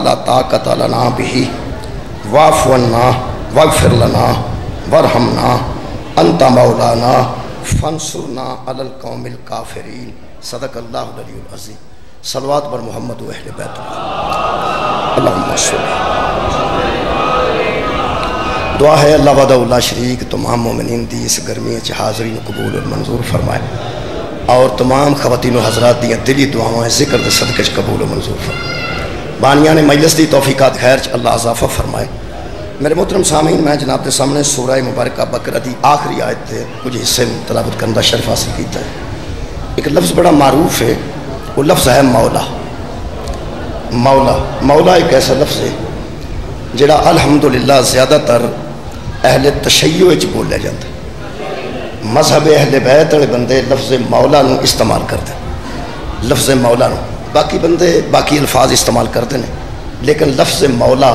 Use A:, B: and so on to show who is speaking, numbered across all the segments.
A: لا طاقت لنا به واعف عنا واغفر لنا وارحمنا انت مولانا فانصرنا علی القوم الکافرین. صدق اللہ العلی العظیم. صلوات بر محمد و اہل بیت اللہم صلی. دعا ہے اللہ وحدہ لا شریک تمام مومنین دی اس گرمی حاضرین قبول اور منظور فرمائے، اور تمام خواتین و حضرات دیا دلی دعاؤں ذکر دے صدقے قبول و منظور فرمائے. بانیان مجلس دی توفیقات خیر اللہ اضافہ فرمائے. میرے محترم سامعین، میں جناب کے سامنے سورہ مبارکہ بقرہ دی آخری آیت تے کچھ حصے میں تلاوت کرنے کا شرف حاصل کیتا ہے. ایک لفظ بڑا معروف ہے، وہ لفظ ہے مولا. مولا مولا ایک ایسا لفظ ہے جڑا الحمدللہ زیادہ تر اہل تشیع وچ بولیا جاتا ہے. مذہب اہل بیت والے بندے لفظ مولا نو استعمال کرتے ہیں. لفظ مولا نو باقی بندے باقی الفاظ استعمال کرتے ہیں، لیکن لفظ مولا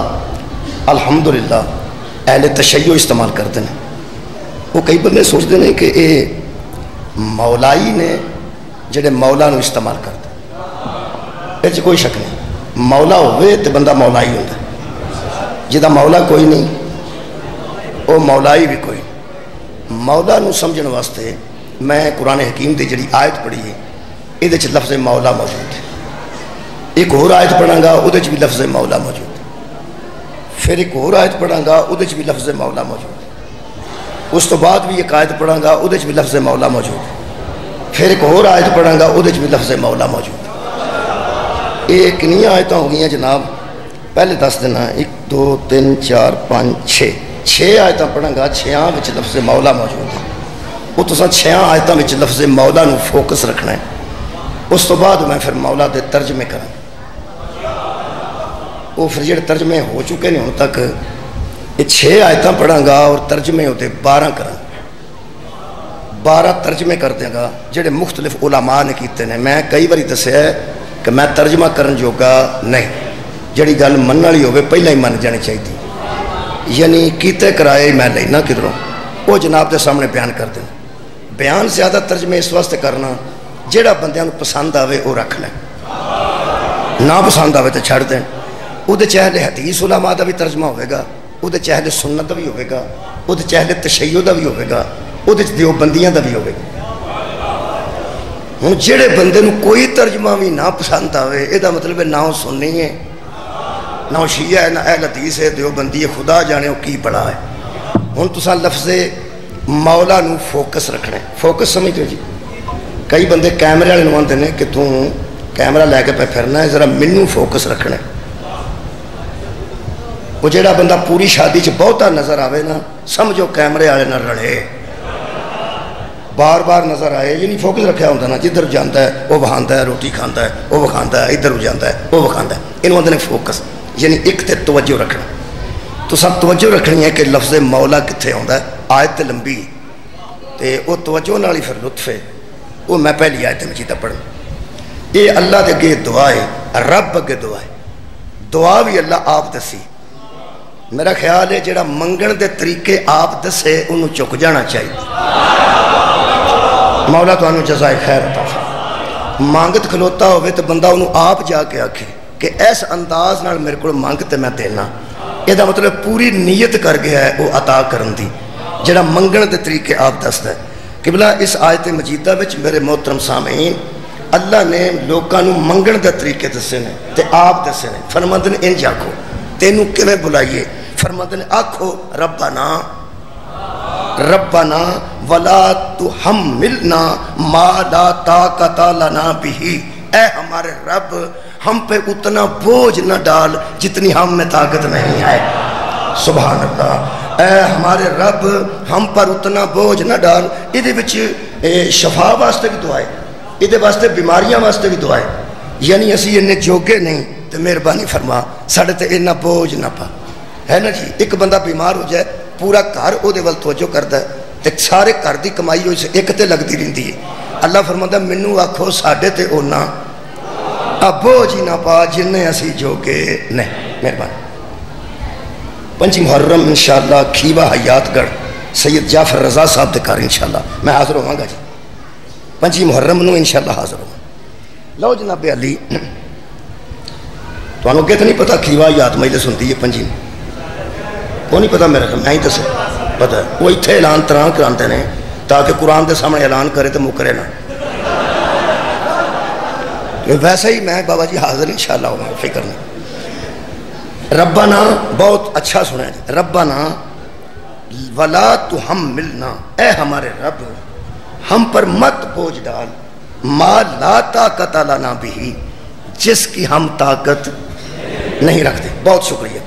A: الحمدللہ اہل تشیع استعمال کرتے ہیں. وہ کئی بندے سوچتے ہیں کہ اے مولائی نے جڑے مولا نو استعمال کرتے ہیں. اس کوئی شک نہیں، مولا ہوئے تو بندہ مولائی ہوتا ہے. جہاں مولا کوئی نہیں وہ مولائی بھی کوئی. مولا نو سمجھنے واسطے میں قرآن حکیم دی جڑی آیت پڑھی ہے یہ لفظ مولا موجود ہے. ایک اور آیت پڑھاں گا وہ بھی لفظ مولا موجود ہے. پھر ایک اور آیت پڑھاں گا وہ بھی لفظ مولا موجود ہے. اس تو بعد بھی ایک آیت پڑھاں گا وہ بھی لفظ مولا موجود ہے. پھر ایک اور آیت پڑھاں گا وہ بھی لفظ مولا موجود ہے. یہ کنیاں آیتیں ہو گئی جناب، پہلے دس دینا 1 2 3 4 5 6 آیتیں پڑھاں گا. 6 وچ لفظ مولا موجود ہے. وہ تو 6 آیتوں وچ لفظ مولا نو فوکس رکھنا ہے. اس تو بعد میں پھر مولا دے ترجمے کروں. وہ پھر جڑے ترجمے ہو چکے ہیں ہن تک، یہ 6 آیتیں پڑھاں گا اور ترجمے ہوتے 12 کروں. 12 ترجمے کر دیں گا جڑے مختلف علماء نے کیتے ہیں. میں کئی باری دسیا ہے کہ میں ترجمہ کرن جوگا نہیں، جڑی گل من والی ہوے پہلے ہی من جانی چاہیے، یعنی کیتے کرائے میں لینا کدھروں وہ جناب کے سامنے بیان کر دیں. بیان زیادہ ترجمے اس واسطے کرنا جڑا بندیاں پسند آوے وہ رکھ لیں، نہ پسند آوے تو چھڑ دیں. وہ اہل حدیث علماء دا بھی ترجمہ ہوئے گا، وہ اہل سنت دا بھی ہوئے گا، وہ اہل تشیع دا بھی ہوئے گا، وہ دیوبندیاں دا بھی ہوئے گا. ہوں جڑے بندے نو کوئی ترجمہ بھی نہ پسند آوے یہ مطلب ہے نہ وہ سننی ہے، نہ وہ شیعہ ہے، نہ اہل حدیث ہے، دیوبندی ہے، خدا جانے وہ کی بڑا ہے. ہوں تساں لفظ مولا نو فوکس رکھنا ہے. فوکس سمجھتے ہو جی؟ کئی بندے کیمرے والے نو آندے نے کہ تو کیمرہ لے کے پہ پھرنا ہے، ذرا مینوں فوکس رکھنا ہے. وہ جڑا بندہ پوری شادی چ بہتا نظر آوے نا سمجھو کیمرے والے نہ رڑے، بار بار نظر آئے، یعنی فوکس رکھا ہوتا نا. جدھر جاتا ہے وہ وکھاندا ہے، روٹی کھانا ہے وہ وکھاندا ہے، ادھر جاتا ہے وہ وکھاندا ہے. انہوں آندے نے فوکس، یعنی ایک تے توجہ رکھنا. تو سب توجہ رکھنی ہے کہ لفظ مولا کتنے آتا ہے. آیت لمبی تے وہ توجہ نال ہی پھر لطف ہے. وہ میں پہلی آیت مجیدہ پڑھنا. یہ اللہ دے اگے دعا ہے، رب اگے دعا ہے. دعا بھی اللہ آپ دسی. میرا خیال ہے جڑا منگن دے طریقے آپ دسے انہوں چک جانا چاہیے. مولا تو انہوں جزائے خیر عطا فرمائے. مانگت کھلوتا ہوئے تو بندہ انہوں آپ جا کے آکھے کہ ایس انداز نال میرے کو مانگتے میں دینا. یہ مطلب پوری نیت کر گیا ہے وہ عطا کرن دی جڑا منگن دے طریقے آپ دستا ہے. قبلہ اس آیت مجیدہ وچ میرے محترم سامعین اللہ نے لوکاں نو منگن دے طریقے دسے نے تے آپ دسے نے. فرماندے نے انج آکھو، تینوں کیویں بلائیے؟ فرماندے نے آکھو ربنا ربنا ولا تحملنا ما لا طاقت لنا به. اے ہمارے رب ہم پہ اتنا بوجھ نہ ڈال جتنی ہم میں طاقت نہیں ہے. سبحان اللہ. اے ہمارے رب ہم پر اتنا بوجھ نہ ڈال. یہ وچ شفا واسطے بھی دعا ہے، یہ واسطے بیماریاں واسطے بھی دعا ہے. یعنی اسی انہیں جوگے نہیں تو مہربانی فرما ساڑھے تے اتنا بوجھ نہ پا ہے نا جی. ایک بندہ بیمار ہو جائے پورا گھر او دے ول توجہ کرتا ہے تے سارے گھر دی کمائی ہوئی سے ایک تے لگتی رہتی ہے. اللہ فرماتا مینوں آکھو ساڈے تے اونا بوجھ ہی نہ پا جنہیں اسی جوگے نہیں. مہربانی. 5 محرم انشاءاللہ کھیوا حیات گڑھ سید جعفر رضا صاحب دے کار انشاءاللہ میں حاضر ہوں گا جی. 5 محرم نو انشاءاللہ حاضر ہوں. لو جناب علی تو اگے تو نہیں پتا کھیوا یاد مجلس ہوتی ہے پنجی کو نہیں پتا میرا میں ہی دس پتا وہ اتنے اعلان طرح کراتے ہیں تاکہ قرآن کے سامنے اعلان کرے تو مکرے نہ ویسے ہی میں بابا جی حاضر انشاءاللہ ہوں فکر نہیں ربنا بہت اچھا سنا ہے ربنا ولا تحملنا اے ہمارے رب ہم پر مت بوجھ ڈال ما لا طاقت لنا بھی جس کی ہم طاقت نہیں رکھتے بہت شکریہ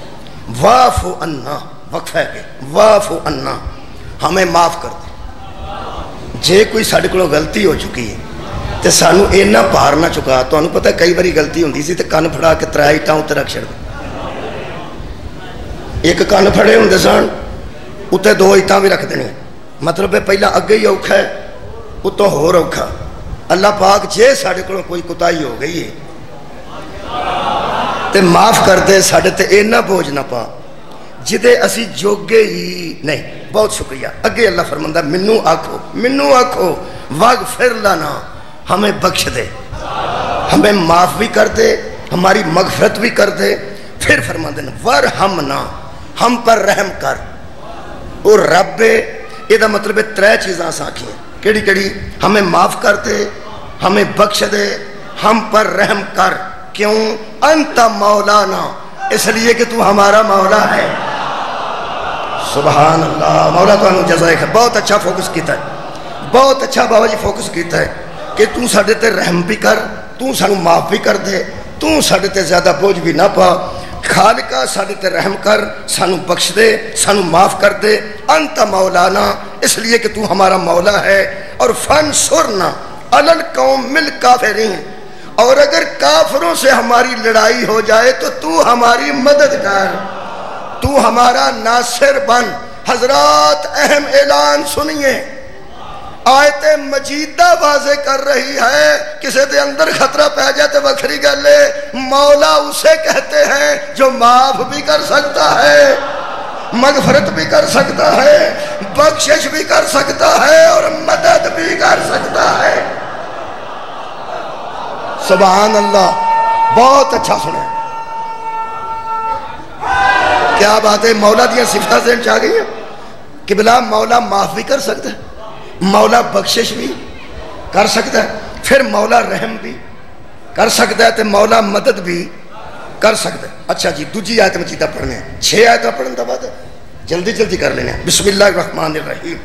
A: واعف عنا وقفہ کے واعف عنا ہمیں معاف کر دے جے کوئی ساڈے کولوں غلطی ہو چکی ہے تے سانو اینا پار نہ چکا تانوں پتہ کئی باری غلطی ہوندی سی تے کن پھڑا کے ترے اٹاں تے رکھ چھڑ ایک کن پھڑے ہوندے سن اتنے دو اٹاں بھی رکھ دینی مطلب ہے پہلا اگے ہی اوکھا ہے اتوں ہور اوکھا اللہ پاک جے ساڈے کولوں کوئی کوتاہی ہو گئی ہے تے معاف کر دے ساڈے تے اینا بوجھ نہ پا جدے اسی جوگے ہی نہیں بہت شکریہ اگے اللہ فرماندا منو آکھو واغفر لنا ہمیں بخش دے ہمیں معاف بھی کر دے ہماری مغفرت بھی کر دے پھر فرماندے ورحمنا ہم پر رحم کر اور رب یہ مطلب ہے ترے چیزاں ساکھی ہیں کیڑی کیڑی ہمیں معاف کر دے ہمیں بخش دے ہم پر رحم کر کیوں انت مولانا اس لیے کہ تو ہمارا مولا ہے سبحان اللہ مولا تو انہوں جزائے ہے بہت اچھا فوکس کیتا ہے بہت اچھا بابا جی فوکس کیتا ہے کہ تو ساڈے تے رحم بھی کر تو سانو معاف بھی کر دے تو ساڈے تے زیادہ بوجھ بھی نہ پا خالقہ ساڈے تے رحم کر سانو بخش دے سانو معاف کر دے انت مولانا اس لیے کہ تو ہمارا مولا ہے اور فانصرنا علی القوم الکافرین اور اگر کافروں سے ہماری لڑائی ہو جائے تو ہماری مدد کر تو ہمارا ناصر بن حضرات اہم اعلان سنیے آیت مجیدہ واضح کر رہی ہے کسی دے اندر خطرہ پہ جائے تو وکھری گلے مولا اسے کہتے ہیں جو معاف بھی کر سکتا ہے مغفرت بھی کر سکتا ہے بخشش بھی کر سکتا ہے اور مدد بھی کر سکتا ہے سبحان اللہ بہت اچھا سنے کیا بات ہے مولا دیا صفتہ ذہن چاہ گئی ہیں کہ بلا مولا معاف بھی کر سکتا ہے مولا بخشش بھی کر سکتا ہے پھر مولا رحم بھی کر سکتا ہے تو مولا مدد بھی کر سکتا ہے اچھا جی دوجی آیت مجیدہ پڑھنے ہیں 6 آیتیں پڑھنے دا بعد ہے جلدی جلدی کر لینے ہیں بسم اللہ الرحمن الرحیم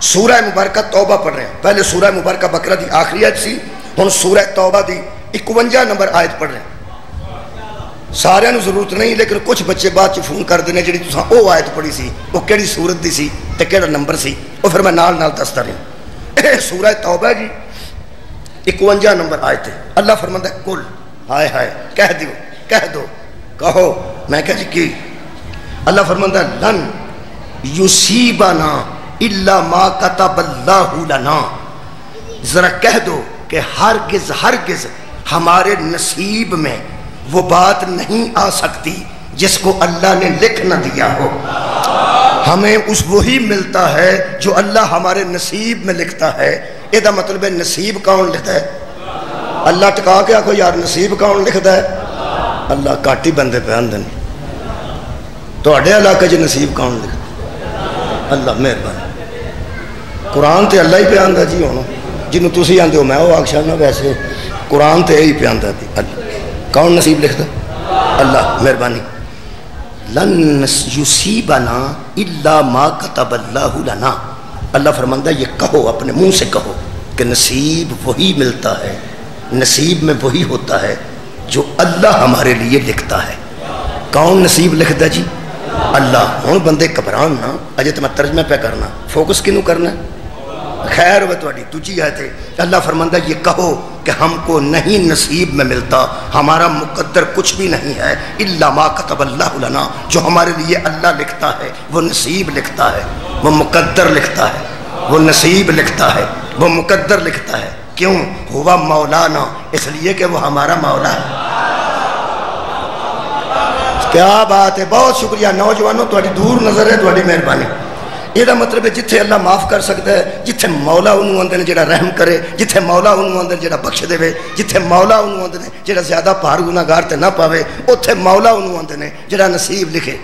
A: سورہ مبارکہ توبہ پڑھ رہے ہیں پہلے سورہ مبارکہ بقرہ دی آخری آیت سی ہن سورہ توبہ دی 51 نمبر آیت پڑھ رہے ہیں سارے نو ضرورت نہیں لیکن کچھ بچے بعد فون کر دینے جڑی تساں او آیت پڑھی سی وہ کیڑی سورت دی سی تے کیڑا نمبر سی وہ پھر میں نال دستا رہی سورہ توبہ جی 51 نمبر آیت ہے اللہ فرماندا ہے کل ہائے ہائے کہہ دو کہو میں کہا جی کی اللہ فرماندا ہے لن یصیبنا الا ما کتب اللہ لنا ذرا کہہ دو کہ ہرگز ہمارے نصیب میں وہ بات نہیں آ سکتی جس کو اللہ نے لکھ نہ دیا ہو ہمیں اس وہی ملتا ہے جو اللہ ہمارے نصیب میں لکھتا ہے یہ مطلب ہے نصیب کون لکھتا ہے اللہ ٹکا کے آکھو یار نصیب کون لکھتا ہے اللہ کاٹی بندے پہ آندن تو اڈے علاقے جو نصیب کون لکھتا اللہ مہربانی قرآن تے اللہ ہی پہ آندہ جی ہونا جنہوں تسی آندے ہو میں وہ آکشانا ویسے قرآن تے ہی پہ آندہ دی اللہ کون نصیب لکھتا اللہ مہربانی لن یصیبنا الا ما کتب اللہ لنا اللہ فرماندہ یہ کہو اپنے منہ سے کہو کہ نصیب وہی ملتا ہے نصیب میں وہی ہوتا ہے جو اللہ ہمارے لیے لکھتا ہے کون نصیب لکھتا جی اللہ ہوں بندے گھبران نا اجے تو میں ترجمہ پہ کرنا فوکس کنوں کرنا خیر ہوئے تھوڑی تجھی آئے تھے اللہ فرماندہ یہ کہو کہ ہم کو نہیں نصیب میں ملتا ہمارا مقدر کچھ بھی نہیں ہے الا ما کتب اللہ لنا جو ہمارے لیے اللہ لکھتا ہے وہ نصیب لکھتا ہے وہ مقدر لکھتا ہے وہ نصیب لکھتا ہے وہ مقدر لکھتا ہے کیوں ہوا مولانا اس لیے کہ وہ ہمارا مولا ہے کیا بات ہے بہت شکریہ نوجوانوں تھوڑی دور نظر ہے تھوڑی مہربانی یہ مطلب ہے جتھے اللہ معاف کر سکتا ہے، جتھے مولا انہوں آندے نے جڑا رحم کرے، جتھے مولا انہوں آندے نے جڑا بخش دے، جتھے مولا انہوں آندے نے جڑا زیادہ بھار گناہگار تے نہ پاوے، اتھے مولا انہوں آندے نے جڑا نصیب لکھے۔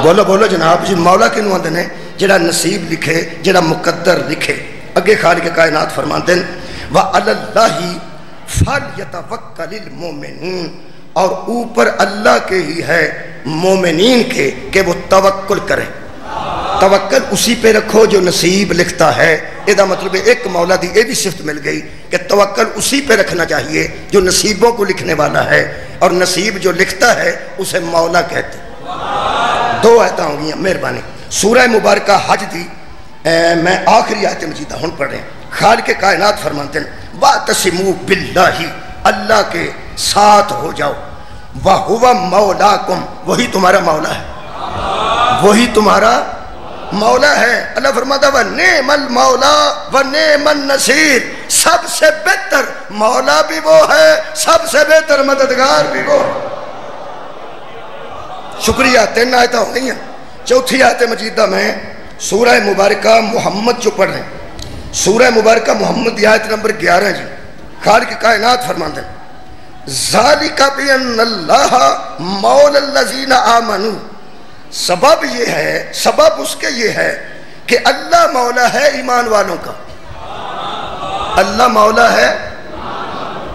A: بولو بولو جناب جی، مولا کنوں آندے نے جڑا نصیب لکھے، جڑا مقدر لکھے۔ اگے خالق کائنات فرماتے ہیں وَعَلَى اللَّهِ فَلْيَتَوَكَّلِ الْمُؤْمِنُونَ، اور اوپر اللہ کے ہی ہے مومنین کے کہ وہ توکل کرے۔ توکل اسی پہ رکھو جو نصیب لکھتا ہے۔ یہ مطلب ایک مولا دی یہ بھی صفت مل گئی کہ توکل اسی پہ رکھنا چاہیے جو نصیبوں کو لکھنے والا ہے، اور نصیب جو لکھتا ہے اسے مولا کہتے ہیں۔ دو آیتیں ہوں گی، مہربانی۔ سورہ مبارکہ حج دی میں آخری آیت مجیدہ ہن پڑھ رہے ہیں۔ خالق کائنات فرماتے ہیں وَاعْتَصِمُوا بِاللَّهِ، اللہ کے ساتھ ہو جاؤ، وَهُوَ مَوْلَاكُمْ، وہی تمہارا مولا ہے، وہی تمہارا مولا ہے۔ اللہ فرماتا وَنِعْمَ الْمَوْلَا وَنِعْمَ النَّصِيرُ، سب سے بہتر مولا بھی وہ ہے، سب سے بہتر مددگار بھی وہ ہے۔ شکریہ، 3 آیتیں ہو گئی ہیں۔ چوتھی آیت مجیدہ میں سورہ مبارکہ محمد جو پڑھ رہے ہیں، سورہ مبارکہ محمد آیت نمبر 11 جی۔ خالق کائنات فرماتے ہیں ذَلِكَ بِأَنَّ اللَّهَ مَوْلَى الَّذِينَ آمَنُوا، سبب یہ ہے، سبب اس کے یہ ہے کہ اللہ مولا ہے ایمان والوں کا۔ اللہ مولا ہے،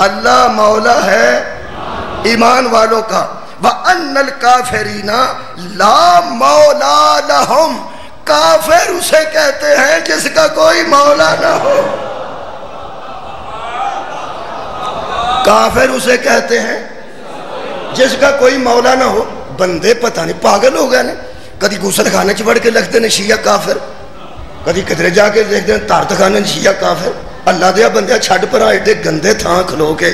A: اللہ مولا ہے ایمان والوں کا۔ وَأَنَّ الْكَافِرِينَ لَا مَوْلَى لَهُمْ، کافر اسے کہتے ہیں جس کا کوئی مولا نہ ہو۔ کافر اسے کہتے ہیں جس کا کوئی مولا نہ ہو۔ بندے پتہ نہیں پاگل ہو گئے نے، کدی غسل خانے چ بڑھ کے لکھتے ہیں شیعہ کافر، کدی کدھر جا کے دیکھتے ہیں تارت خانے شیعہ کافر۔ اللہ دیا بندیا چھڈ پر ایڈے گندے تھان کھلو کے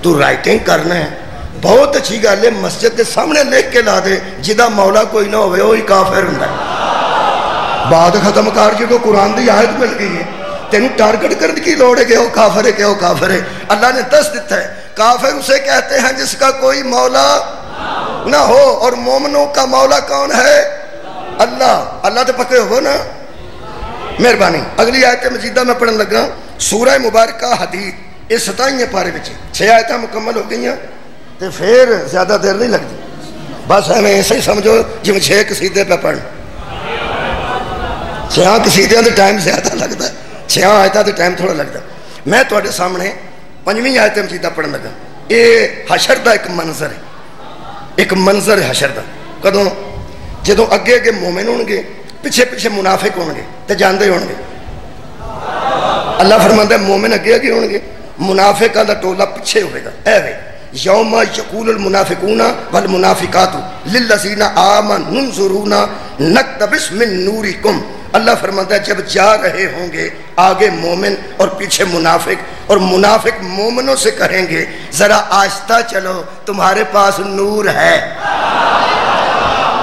A: تو رائٹنگ کرنا ہے۔ بہت اچھی گل ہے، مسجد کے سامنے لکھ کے لا دے جدا مولا کوئی نہ ہوئے وہی کافر ہوں۔ بات ختم کر جو قرآن دی آیت مل گئی ہے، تینوں ٹارگٹ کرنے کی لوڑ ہے کہ وہ کافر ہے، کہ وہ کافر ہے۔ اللہ نے دس دیتا ہے کافر اسے کہتے ہیں جس کا کوئی مولا نہ ہو، اور مومنوں کا مولا کون ہے؟ اللہ۔ اللہ تو پکے ہو نا، مہربانی۔ اگلی آیت مجیدہ میں پڑھن لگا سورہ مبارکہ حدید، اس 27 پارے بچے 6 آیتیں مکمل ہو گئی ہیں، تو پھر زیادہ دیر نہیں لگتی، بس ہمیں ایسے ہی سمجھو جی میں 6 قصیدے پہ پڑھ، 6 قصیدے تو ٹائم زیادہ لگتا ہے، 6 آیتیں تو ٹائم تھوڑا لگتا ہے۔ میں تواڈے سامنے 5ویں آیت مجیدہ پڑھن لگا۔ یہ حشر دا ایک منظر ہے، ایک منظر ہے حشر دا۔ کدوں؟ جدوں اگے اگے مومن ہون گے، پیچھے پیچھے منافق ہون گے تے جاندے ہون گے۔ اللہ فرماتا ہے مومن اگے اگے ہون گے، منافقاں دا ٹولا پیچھے ہوئے گا۔ اے وے یوم یقول المنافقون والمنافقات للذین آمنوا انظرونا نقتبس من نورکم۔ اللہ فرماتا ہے جب جا رہے ہوں گے آگے مومن اور پیچھے منافق، اور منافق مومنوں سے کہیں گے ذرا آہستہ چلو تمہارے پاس نور ہے۔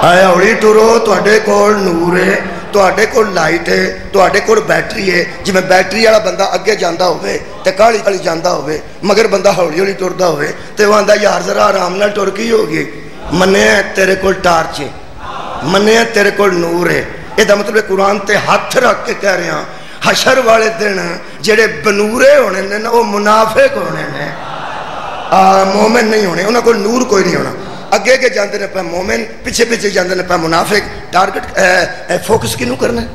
A: آیا اوڑی ٹرو، تواڈے کول نور ہے، تواڈے کول لائٹ ہے، تواڈے کول بیٹری ہے۔ جی میں بیٹری والا بندہ اگے جاندا ہوئے تے کالی کالی جاندا ہوئے، مگر بندہ ہولی ہولی ٹردا ہوئے تے وہ آندا یار ذرا آرام نال ٹر کی ہوگی، منیا تیرے کول ٹارچ ہے، منیا تیرے کول نور ہے۔ یہ مطلب قرآن تے ہاتھ رکھ کے کہہ رہے ہیں حشر والے دن جڑے بنورے ہونے نے وہ منافق ہونے نے، مومن نہیں ہونے، انہوں کو نور کوئی نہیں ہونا۔ اگے کے جاندے نے پہ مومن، پیچھے پیچھے جاندے نے پہ منافق۔ ٹارگٹ فوکس کینوں کرنا ہے؟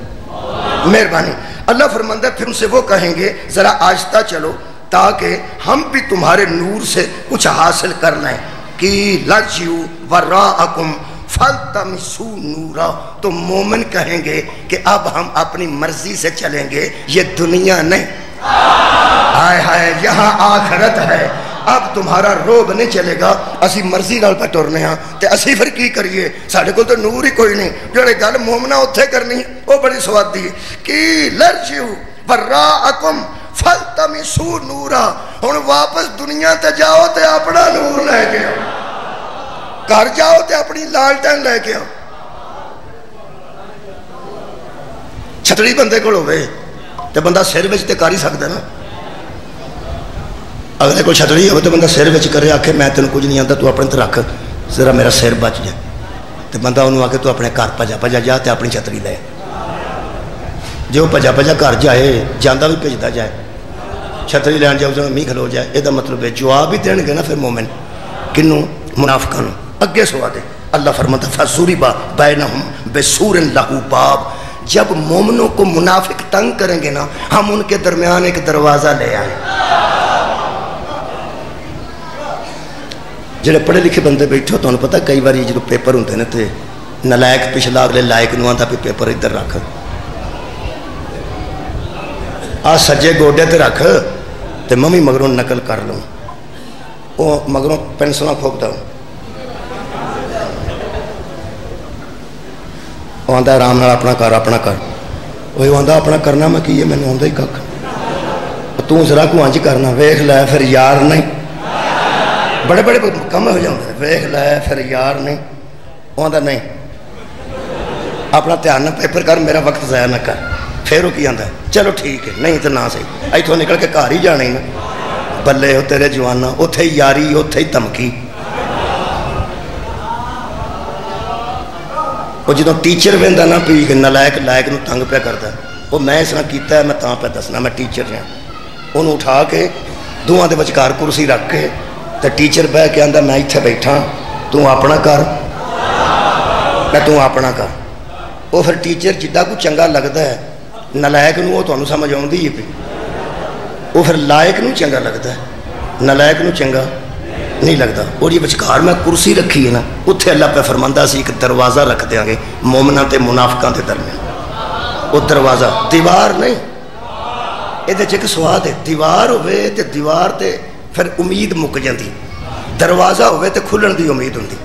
A: مہربانی۔ اللہ فرماتا ہے پھر ان سے وہ کہیں گے ذرا آہستہ چلو تاکہ ہم بھی تمہارے نور سے کچھ حاصل کر لیں۔ کی لرجیو وراءکم فَالْتَمِسُوا نُورًا، تو مومن کہیں گے کہ اب ہم اپنی مرضی سے چلیں گے، یہ دنیا نہیں، ہائے ہائے یہاں آخرت ہے۔ اب تمہارا روب نہیں چلے گا، اسی مرضی نال پہ ٹرنے ہاں تے اسی پھر کی کریے، ساڈے کول تو نور ہی کوئی نہیں۔ جڑے گل مومنا اوتھے کرنی وہ بڑی سوادی ہے۔ کی لرجیو وراءکم فَالْتَمِسُوا نُورًا، ہن واپس دنیا تے جاؤ تے اپنا نور لے کے آؤ، گھر جاؤ تے اپنی لالٹین لے کے آؤ۔ چھتری بندے کو ہوئے تے بندہ سر وچ تے کر ہی سکدا نا، اگلے کو چھتری ہوئے تو بندہ سر وچ کرے، آکھے میں تینوں کچھ نہیں آتا تو اپنے تے رکھ ذرا میرا سر بچ جائے، تو بندہ انہوں آ کے تو اپنے گھر پجا پجا جا تو اپنی چھتری لے جو پجا پجا گھر جائے جانا بھی بھیجتا جائے چھتری لین جاؤ جب می کھلو جائے یہ مطلب ہے جواب بھی دین گے نا پھر مومن کنوں منافقاں اگے سوا دے اللہ فرماتا فَضُرِبَ بَيْنَهُمْ بِسُورٍ لَهُ بَابٍ جب مومنوں کو منافق تنگ کریں گے نا ہم ان کے درمیان ایک دروازہ لے آئیں جڑے پڑھے لکھے بندے بیٹھے ہو تو انہوں پتا کئی بار جو پیپر ہوتے ہیں تے نالائق پچھلا اگلے لائق نو آتا پہ پیپر ادھر رکھ آ سجے گوڈے تے رکھ تے ممی مگروں نقل کر لوں وہ مگروں پینسلاں کھوپتا ہوں وہ آتا آرام نال اپنا کر وہ آتا اپنا کرنا میں کی ہے میں نے آتا ہی کھ تو ذرا کو انج کرنا ویخ لے پھر یار نہیں بڑے بڑے کم ہو جاتے ہیں ویخ لے پھر یار نہیں وہ آتا نہیں اپنا دھیان نہ پیپر کر میرا وقت ضائع نہ کر پھر وہ کی آتا ہے چلو ٹھیک ہے نہیں تو نہ صحیح اتوں نکل کے گھر ہی جانا ہی نا بلے ہو تیرے جوانا اتھے ہی یاری اتھے ہی دھمکی وہ جدو ٹیچر ویندا نا پی نالائق لائق نو تنگ پہ کرتا ہے وہ میں اس طرح کیتا ہے میں تاں پہ دسنا میں ٹیچر ہاں انہوں اٹھا کے دوواں دے وچکار کرسی رکھ کے تے ٹیچر بہ کے آندا میں اتھے بیٹھا تو اپنا کر میں تو اپنا کر وہ پھر ٹیچر جدہ کو چنگا لگتا ہے نالائق نو وہ تانوں سمجھ آوندی ہے پہ وہ پھر لائق نو چنگا لگتا ہے نالائق نو چنگا نہیں لگتا اور یہ بچکار میں کرسی رکھی ہے نا اتھے اللہ پہ فرماندہ سی ایک دروازہ رکھ دیا گے مومنہ تے منافقان تے درمیان وہ دروازہ دیوار نہیں یہ دے چک سواد ہے دیوار ہوئے تے دیوار تے پھر امید مک جاندی دروازہ ہوئے تے کھلن دی امید ہوندی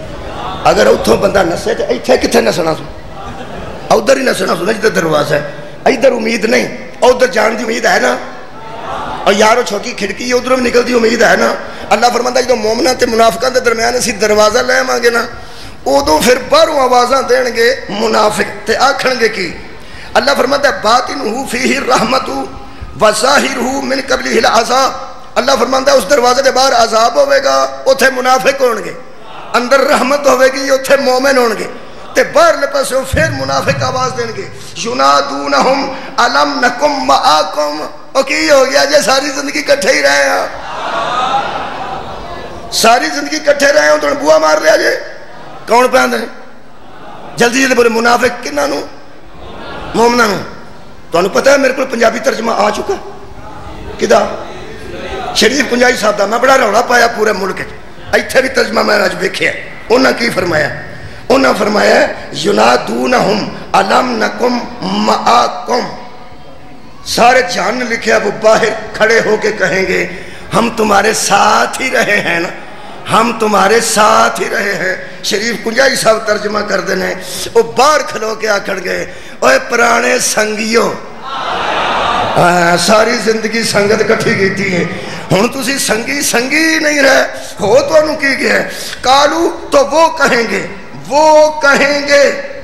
A: اگر اتھوں بندہ نسے تے ایتھے کتھے نسنا سو ادھر ہی نسنا سو جدھر دروازہ ہے ادھر امید نہیں ادھر جان دی امید ہے نا اور یارو چھوٹی کھڑکی ادھروں بھی نکل دی امید ہے نا اللہ فرماتا جدو مومنہ تے منافقان دے درمیان اسی دروازہ لے مانگے نا ادو پھر باہروں آوازاں دین گے منافق تے آکھن گے کی اللہ فرماتا ہے باطنہ فیہ الرحمت وظاہرہ من قبلہ العذاب اللہ فرماتا ہے اس دروازے دے باہر عذاب ہوئے گا اتھے منافق ہون گے اندر رحمت ہوئے گی اتھے مومن ہون گے تے باہر لے پاسے پھر منافق آواز دین گے ینادونہم الم نکم معاکم او کی ہو گیا جے ساری زندگی کٹھے ہی رہے ہیں ساری زندگی کٹھے رہے ہوں تو بوا مار لیا جے کون پہ آندھے جلدی جلدی بولے منافق کنہ نو مومنہ نو تو انہوں پتہ ہے میرے کو پنجابی ترجمہ آ چکا کدھا شریف کنجائی صاحب دا میں بڑا روڑا پایا پورے ملک ایتھے بھی ترجمہ میں آج بیکھیا انہوں کی فرمایا انہوں فرمایا ینادونہم الم نکم معاکم سارے جان لکھے وہ باہر کھڑے ہو کے کہیں گے ہم تمہارے ساتھ ہی رہے ہیں نا ہم تمہارے ساتھ ہی رہے ہیں شریف کنجائی صاحب ترجمہ کر دینے وہ باہر کھلو کے آکھڑ گئے اوہ پرانے سنگیوں ساری زندگی سنگت کٹھی گئی تھی ہوں تسی سنگی نہیں رہے ہو تو انہوں کی گئے کالو تو وہ کہیں گے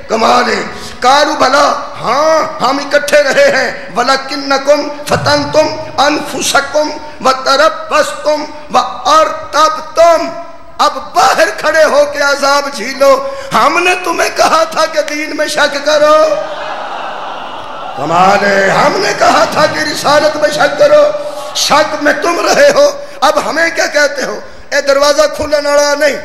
A: کمال ہے کالو بھلا ہاں ہم اکٹھے رہے ہیں وَلَكِنَّكُمْ فَتَنْتُمْ أَنفُسَكُمْ وَتَرَبَّسْتُمْ وَأَرْتَبْتُمْ اب باہر کھڑے ہو کے عذاب جھیلو ہم نے تمہیں کہا تھا کہ دین میں شک کرو کمال ہے ہم نے کہا تھا کہ رسالت میں شک کرو شک میں تم رہے ہو اب ہمیں کیا کہتے ہو اے دروازہ کھلا نڑا نہیں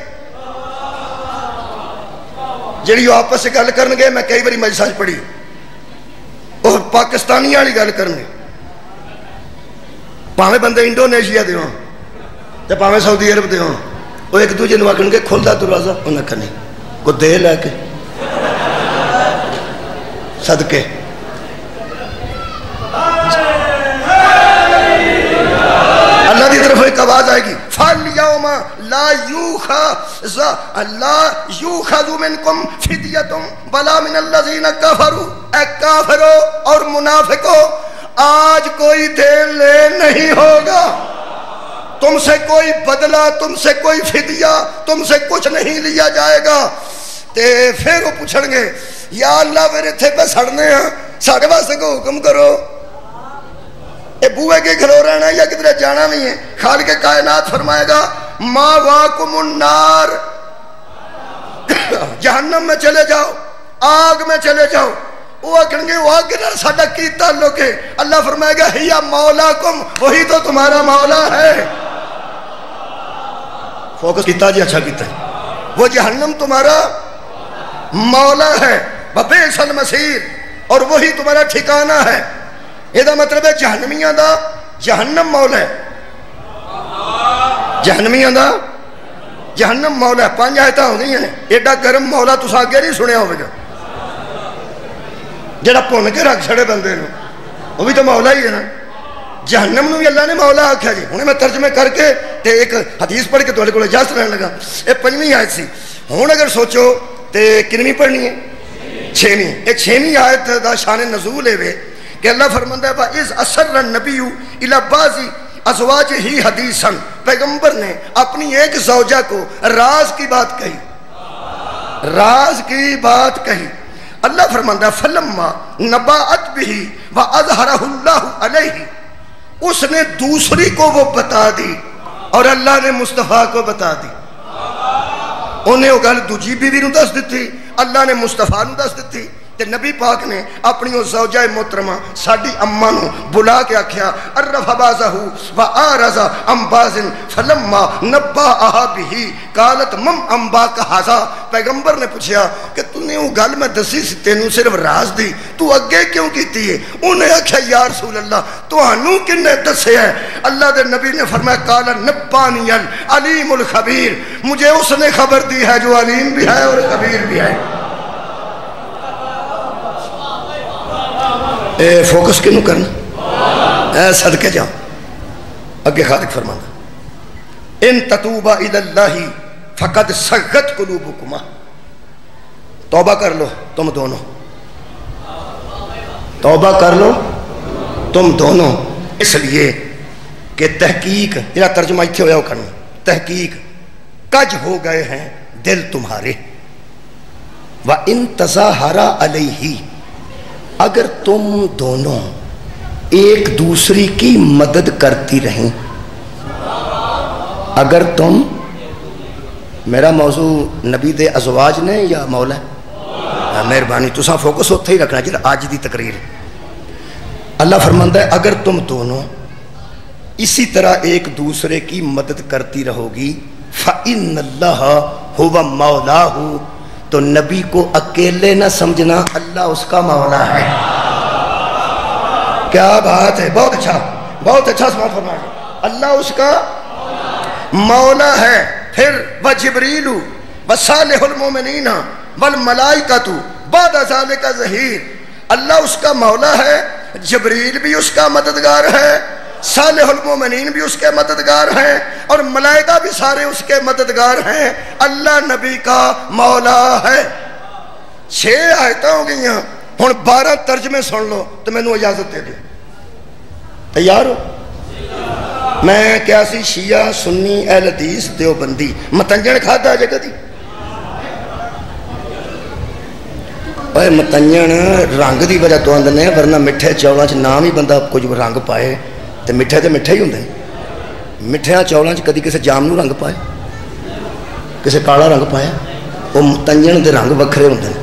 A: جڑی آپس سے گل کرنگے میں کئی باری مجلساں پڑھی اور پاکستانی والی گل کرنگے پاویں بندے انڈونیشیا دے ہوں تے پاویں سعودی عرب دے ہوں وہ ایک دوجے نو آکھن گے کھل دا دروازہ انہاں کھنے کو دے لے کے صدقے اللہ دی طرف ایک آواز آئے گی فَالْيَوْمَ لَا يُوخَذُ مِنْكُمْ فِدْيَةٌ بَلَا مِنَ الَّذِينَ كَفَرُوا اے کافرو اور منافقو آج کوئی دین لے نہیں ہوگا تم سے کوئی بدلہ تم سے کوئی فدیہ تم سے کچھ نہیں لیا جائے گا تے پھر وہ پوچھیں گے یا اللہ میرے تھے پہ سڑنے ہیں ساڑھے واسطے کو حکم کرو اے بوئے کے گھلو رہنا ہے یا کدھر جانا نہیں ہے خالق کائنات فرمائے گا ما واکم النار جہنم میں چلے جاؤ، آگ میں چلے جاؤ، وہ آکھیں گے وہ آگ نال ساڈا کی تعلق ہے؟ اللہ فرمائے گا ہی مولاکم، وہی تو تمہارا مولا ہے۔ فوکس کیتا جی، اچھا کیتا ہے۔ وہ جہنم تمہارا مولا ہے، وبئس المصیر، اور وہی تمہارا ٹھکانہ ہے۔ یہ مطلب ہے جہنمیاں دا جہنم مولا ہے، جہنمیاں دا جہنم مولا ہے۔ 5 آیتاں ہو گئی ہیں، ایڈا گرم مولا تسا اگے نہیں سنیا ہوگا، جڑا بھن کے رکھ چھڑے بندے نو، وہ بھی تو مولا ہی ہے نا۔ جہنم نو بھی اللہ نے مولا آکھیا جی۔ ہن میں ترجمے کر کے تے ایک حدیث پڑھ کے تواڈے کول اجازت لینے لگا۔ یہ 5ویں آیت سی۔ ہن اگر سوچو تے کنویں پڑھنی ہے؟ 6ویں۔ یہ 6ویں آیت دا شان نزول ہے کہ اللہ فرماندا ہے وَإِذْ أَسَرَّ النَّبِيُّ إِلَى بَعْضِ أَزْوَاجِهِ حَدِيثًا، پیغمبر نے اپنی ایک زوجہ کو راز کی بات کہی، راز کی بات کہی۔ اللہ فرماندا ہے فَلَمَّا نَبَأَتْ بِهِ وَأَظْهَرَهُ اللَّهُ عَلَيْهِ، اس نے دوسری کو وہ بتا دی اور اللہ نے مصطفیٰ کو بتا دی۔ انہیں وہ گل دوجی بیوی نو دس دیتی، اللہ نے مصطفیٰ نو دس دیتی۔ تے نبی پاک نے اپنی وہ زوجہ محترمہ ساڈی اماں نو بلا کے آکھیا عرف بازہ وآرز عن باز فلما نبأها به قالت مم انباک ھذا، پیغمبر نے پوچھا کہ تو نے وہ گل میں دسی سی تینوں صرف راز دی، تو اگے کیوں کیتی ہے؟ انہیں آکھیا یا رسول اللہ تانوں کنے دسے ہے؟ اللہ دے نبی نے فرمایا قال نبانی العلیم الخبیر، مجھے اس نے خبر دی ہے جو علیم بھی ہے اور خبیر بھی ہے۔ فوکس کنوں کرنا؟ صدقے جاؤ، اگے خالق فرمانا ان تتوبا الی اللہ فقد صغت قلوبکما، توبہ کر لو تم دونوں، توبہ کر لو تم دونوں، اس لیے کہ تحقیق، یہ ترجمہ اتھے ہویا ہو کرنا، تحقیق کج ہو گئے ہیں دل تمہارے۔ وَإِن تَظَاهَرَ عَلَيْهِ، اگر تم دونوں ایک دوسری کی مدد کرتی رہیں، اگر تم، میرا موضوع نبی دے ازواج نے یا مولا ہے؟ مہربانی تساں فوکس ہوتے ہی رکھنا جی آج دی تقریر۔ اللہ فرماندا ہے اگر تم دونوں اسی طرح ایک دوسرے کی مدد کرتی رہو گی فَإِنَّ اللَّهَ هُوَ مَوْلَاهُ، تو نبی کو اکیلے نہ سمجھنا، اللہ اس کا مولا ہے۔ کیا بات ہے، بہت اچھا، بہت اچھا سماعت فرمائے، اللہ اس کا مولا ہے۔ پھر وجبریل وصالح المؤمنین والملائکۃ بعد ذلک ظہیر، اللہ اس کا مولا ہے، جبریل بھی اس کا مددگار ہے، صالح المومنین بھی اس کے مددگار ہیں، اور ملائکہ بھی سارے اس کے مددگار ہیں۔ اللہ نبی کا مولا ہے۔ 6 آیتیں ہو گئی ہیں، ہن 12 ترجمے سن لو تو میں نے اجازت دے دیں۔ تیار ہو؟ میں کیا سی شیعہ سنی اہل حدیث دیوبندی متنجن کھادا جے کدی؟ اے متنجن رنگ دی وجہ تو اندر نے، ورنہ مٹھے چولاں چ نام ہی بندہ کچھ رنگ پائے تے مٹھے تے مٹھے ہی ہوندے، مٹھیاں چولاں چ کدی کسے جام نو رنگ پائے، کسے کالا رنگ پایا؟ وہ متنجن دے رنگ وکھرے ہوندے نے۔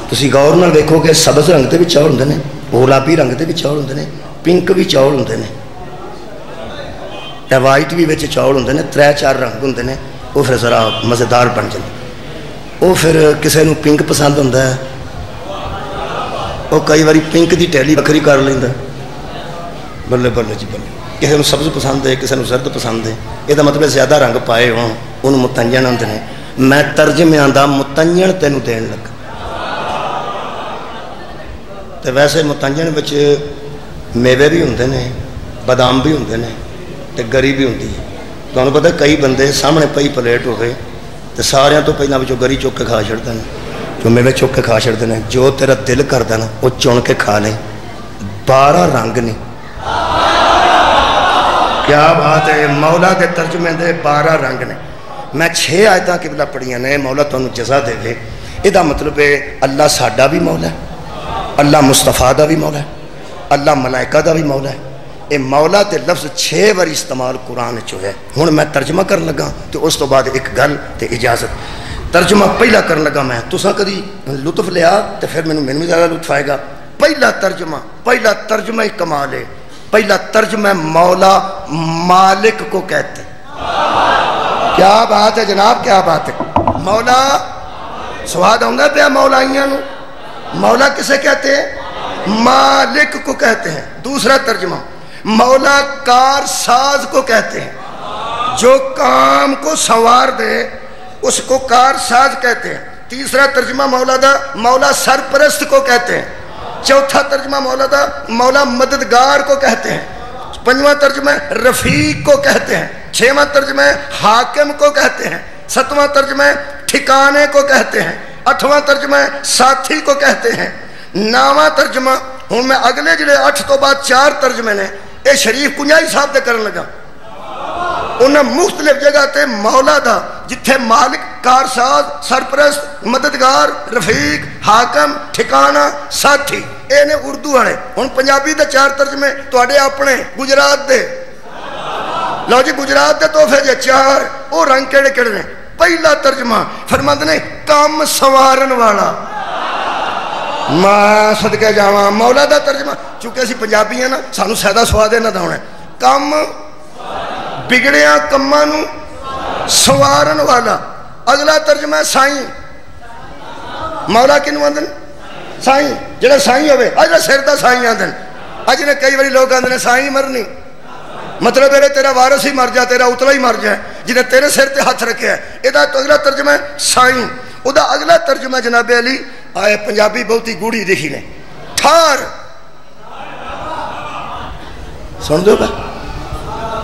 A: تسی غور نال دیکھو کہ سبز رنگ تے بھی چاول ہوندے نے، گلابی رنگ تے بھی چاول ہوندے نے، پنک بھی چاول ہوندے نے، تے وائٹ بھی وچ چاول ہوندے نے، 3-4 رنگ ہوندے نے، وہ پھر ذرا مزیدار بن جاندے۔ وہ پھر کسے نو پنک پسند ہوندا ہے، وہ کئی باری پنک دی ٹیلی وکھری کر لیندا، بلے بلے جی بلے۔ کسی نو سبز پسند ہے، کسی نو زرد پسند ہے، یہ مطلب زیادہ رنگ پائے ہون انہوں متنجن آندے نے۔ میں ترجمے دا متنجن تینوں دین لگا، تے ویسے متنجن وچ میوے بھی ہوندے نے، بادام بھی ہوندے نے، تے گری بھی ہوندی ہے۔ تانوں پتہ کئی بندے سامنے پئی پلیٹ ہوئے تے ساریاں تو پہلاں وچوں گری چک کے کھا چھڑدے نے، جو میوے چک کے کھا چھڑدے نے، جو تیرا دل کردا نا وہ چن کے کھا لے۔ 12 رنگ نے، کیا بات ہے، مولا دے ترجمے دے 12 رنگ نے۔ میں 6 آیتاں قبلہ پڑھیاں نے، مولا تانوں جزا دے دے۔ یہ مطلب ہے اللہ ساڈا بھی مولا ہے، اللہ مصطفیٰ دا بھی مولا ہے، اللہ ملائکہ دا بھی مولا ہے۔ یہ مولا تے لفظ 6 بار استعمال قرآن چ ہے۔ ہن میں ترجمہ کرن لگا تو اس تو بعد ایک گل تے اجازت۔ ترجمہ پہلا کرن لگا میں تساں کدی لطف لیا تو پھر میں بھی زیادہ لطف آئے گا. پہلا ترجمہ ہی کمال ہے. پہلا ترجمہ مولا مالک کو کہتے ہیں. کیا بات ہے جناب, کیا بات ہے. مولا سواد آؤں پیا مولائیاں نو. مولا کسے کہتے ہیں؟ مالک کو کہتے ہیں. دوسرا ترجمہ مولا کار ساز کو کہتے ہیں. جو کام کو سنوار دے اس کو کار ساز کہتے ہیں. تیسرا ترجمہ مولا سرپرست کو کہتے ہیں. چوتھا ترجمہ مولا مددگار کو کہتے ہیں. پنجواں ترجمہ رفیق کو کہتے ہیں. چھواں ترجمہ حاکم کو کہتے ہیں. ستواں ترجمہ ٹھکانے کو کہتے ہیں. اٹھواں ترجمہ ساتھی کو کہتے ہیں. نواں ترجمہ ہوں میں اگلے جڑے 8 تو بعد 4 ترجمے نے اے شریف کنجائی صاحب دے کرن لگا. انہیں مختلف جگہ تے مولا دا جتھے مالک کارساز سرپرست مددگار رفیق حاکم ٹھکانہ ساتھی اے نے اردو والے. ہن پنجابی دے 4 ترجمے تواڈے اپنے گجرات دے. لو جی گجرات دے تحفے جے 4 او رنگ کیڑے کیڑے نے. پہلا ترجمہ فرماندے نے کام سوارن والا. میں صدقے جاواں مولا دا ترجمہ چونکہ اسی پنجابی ہیں نا سانو سادہ سواد نہ دا ہونا کم بگڑیاں کماں نو سوارن والا. اگلا ترجمہ ہے سائیں. مولا کنو آندن؟ سائیں. جڑا سائیں ہوئے اج سر دا سائیں آندن. اج نے کئی باری لوگ آندن سائیں مرنی مطلب ہے تیرا وارث ہی مر جائے تیرا اتلا ہی مر جائے جنہیں تیرے سر تے ہاتھ رکھے ہے. ادا تو اگلا ترجمہ ہے سائیں. ادا اگلا ترجمہ جناب علی آئے پنجابی بہت ہی گوڑی دیکھی نے ٹھار. سن دو گا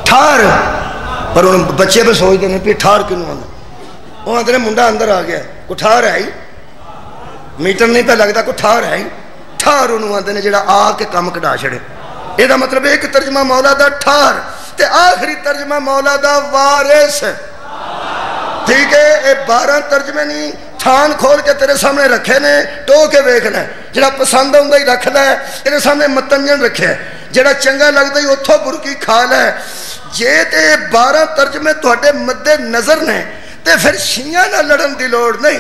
A: ٹھار پر ان بچے پہ سوچ دینے پہ ٹھار کیوں آنا. وہ آدھے منڈا اندر آ گیا کو ٹھار ہے ہی میٹر نہیں پہ لگتا کو ٹھار ہے ہی. ٹھار انہوں آدھے جڑا آ کے کام کٹا چھڑے. یہ دا مطلب ایک ترجمہ مولا دا ٹھار تے آخری ترجمہ مولا دا وارث. ٹھیک ہے اے 12 ترجمے نہیں تھان کھول کے تیرے سامنے رکھے نے ٹو کے ویکھ لے. جڑا پسند ہوندا ہی رکھ لے. تیرے سامنے متنجن رکھے جڑا چنگا لگدا ہی اتھوں برکی کھا لے. جے تے 12 ترجمے تواڈے مد نظر نے تے پھر شیعہ نہ لڑن دی لوڑ نہیں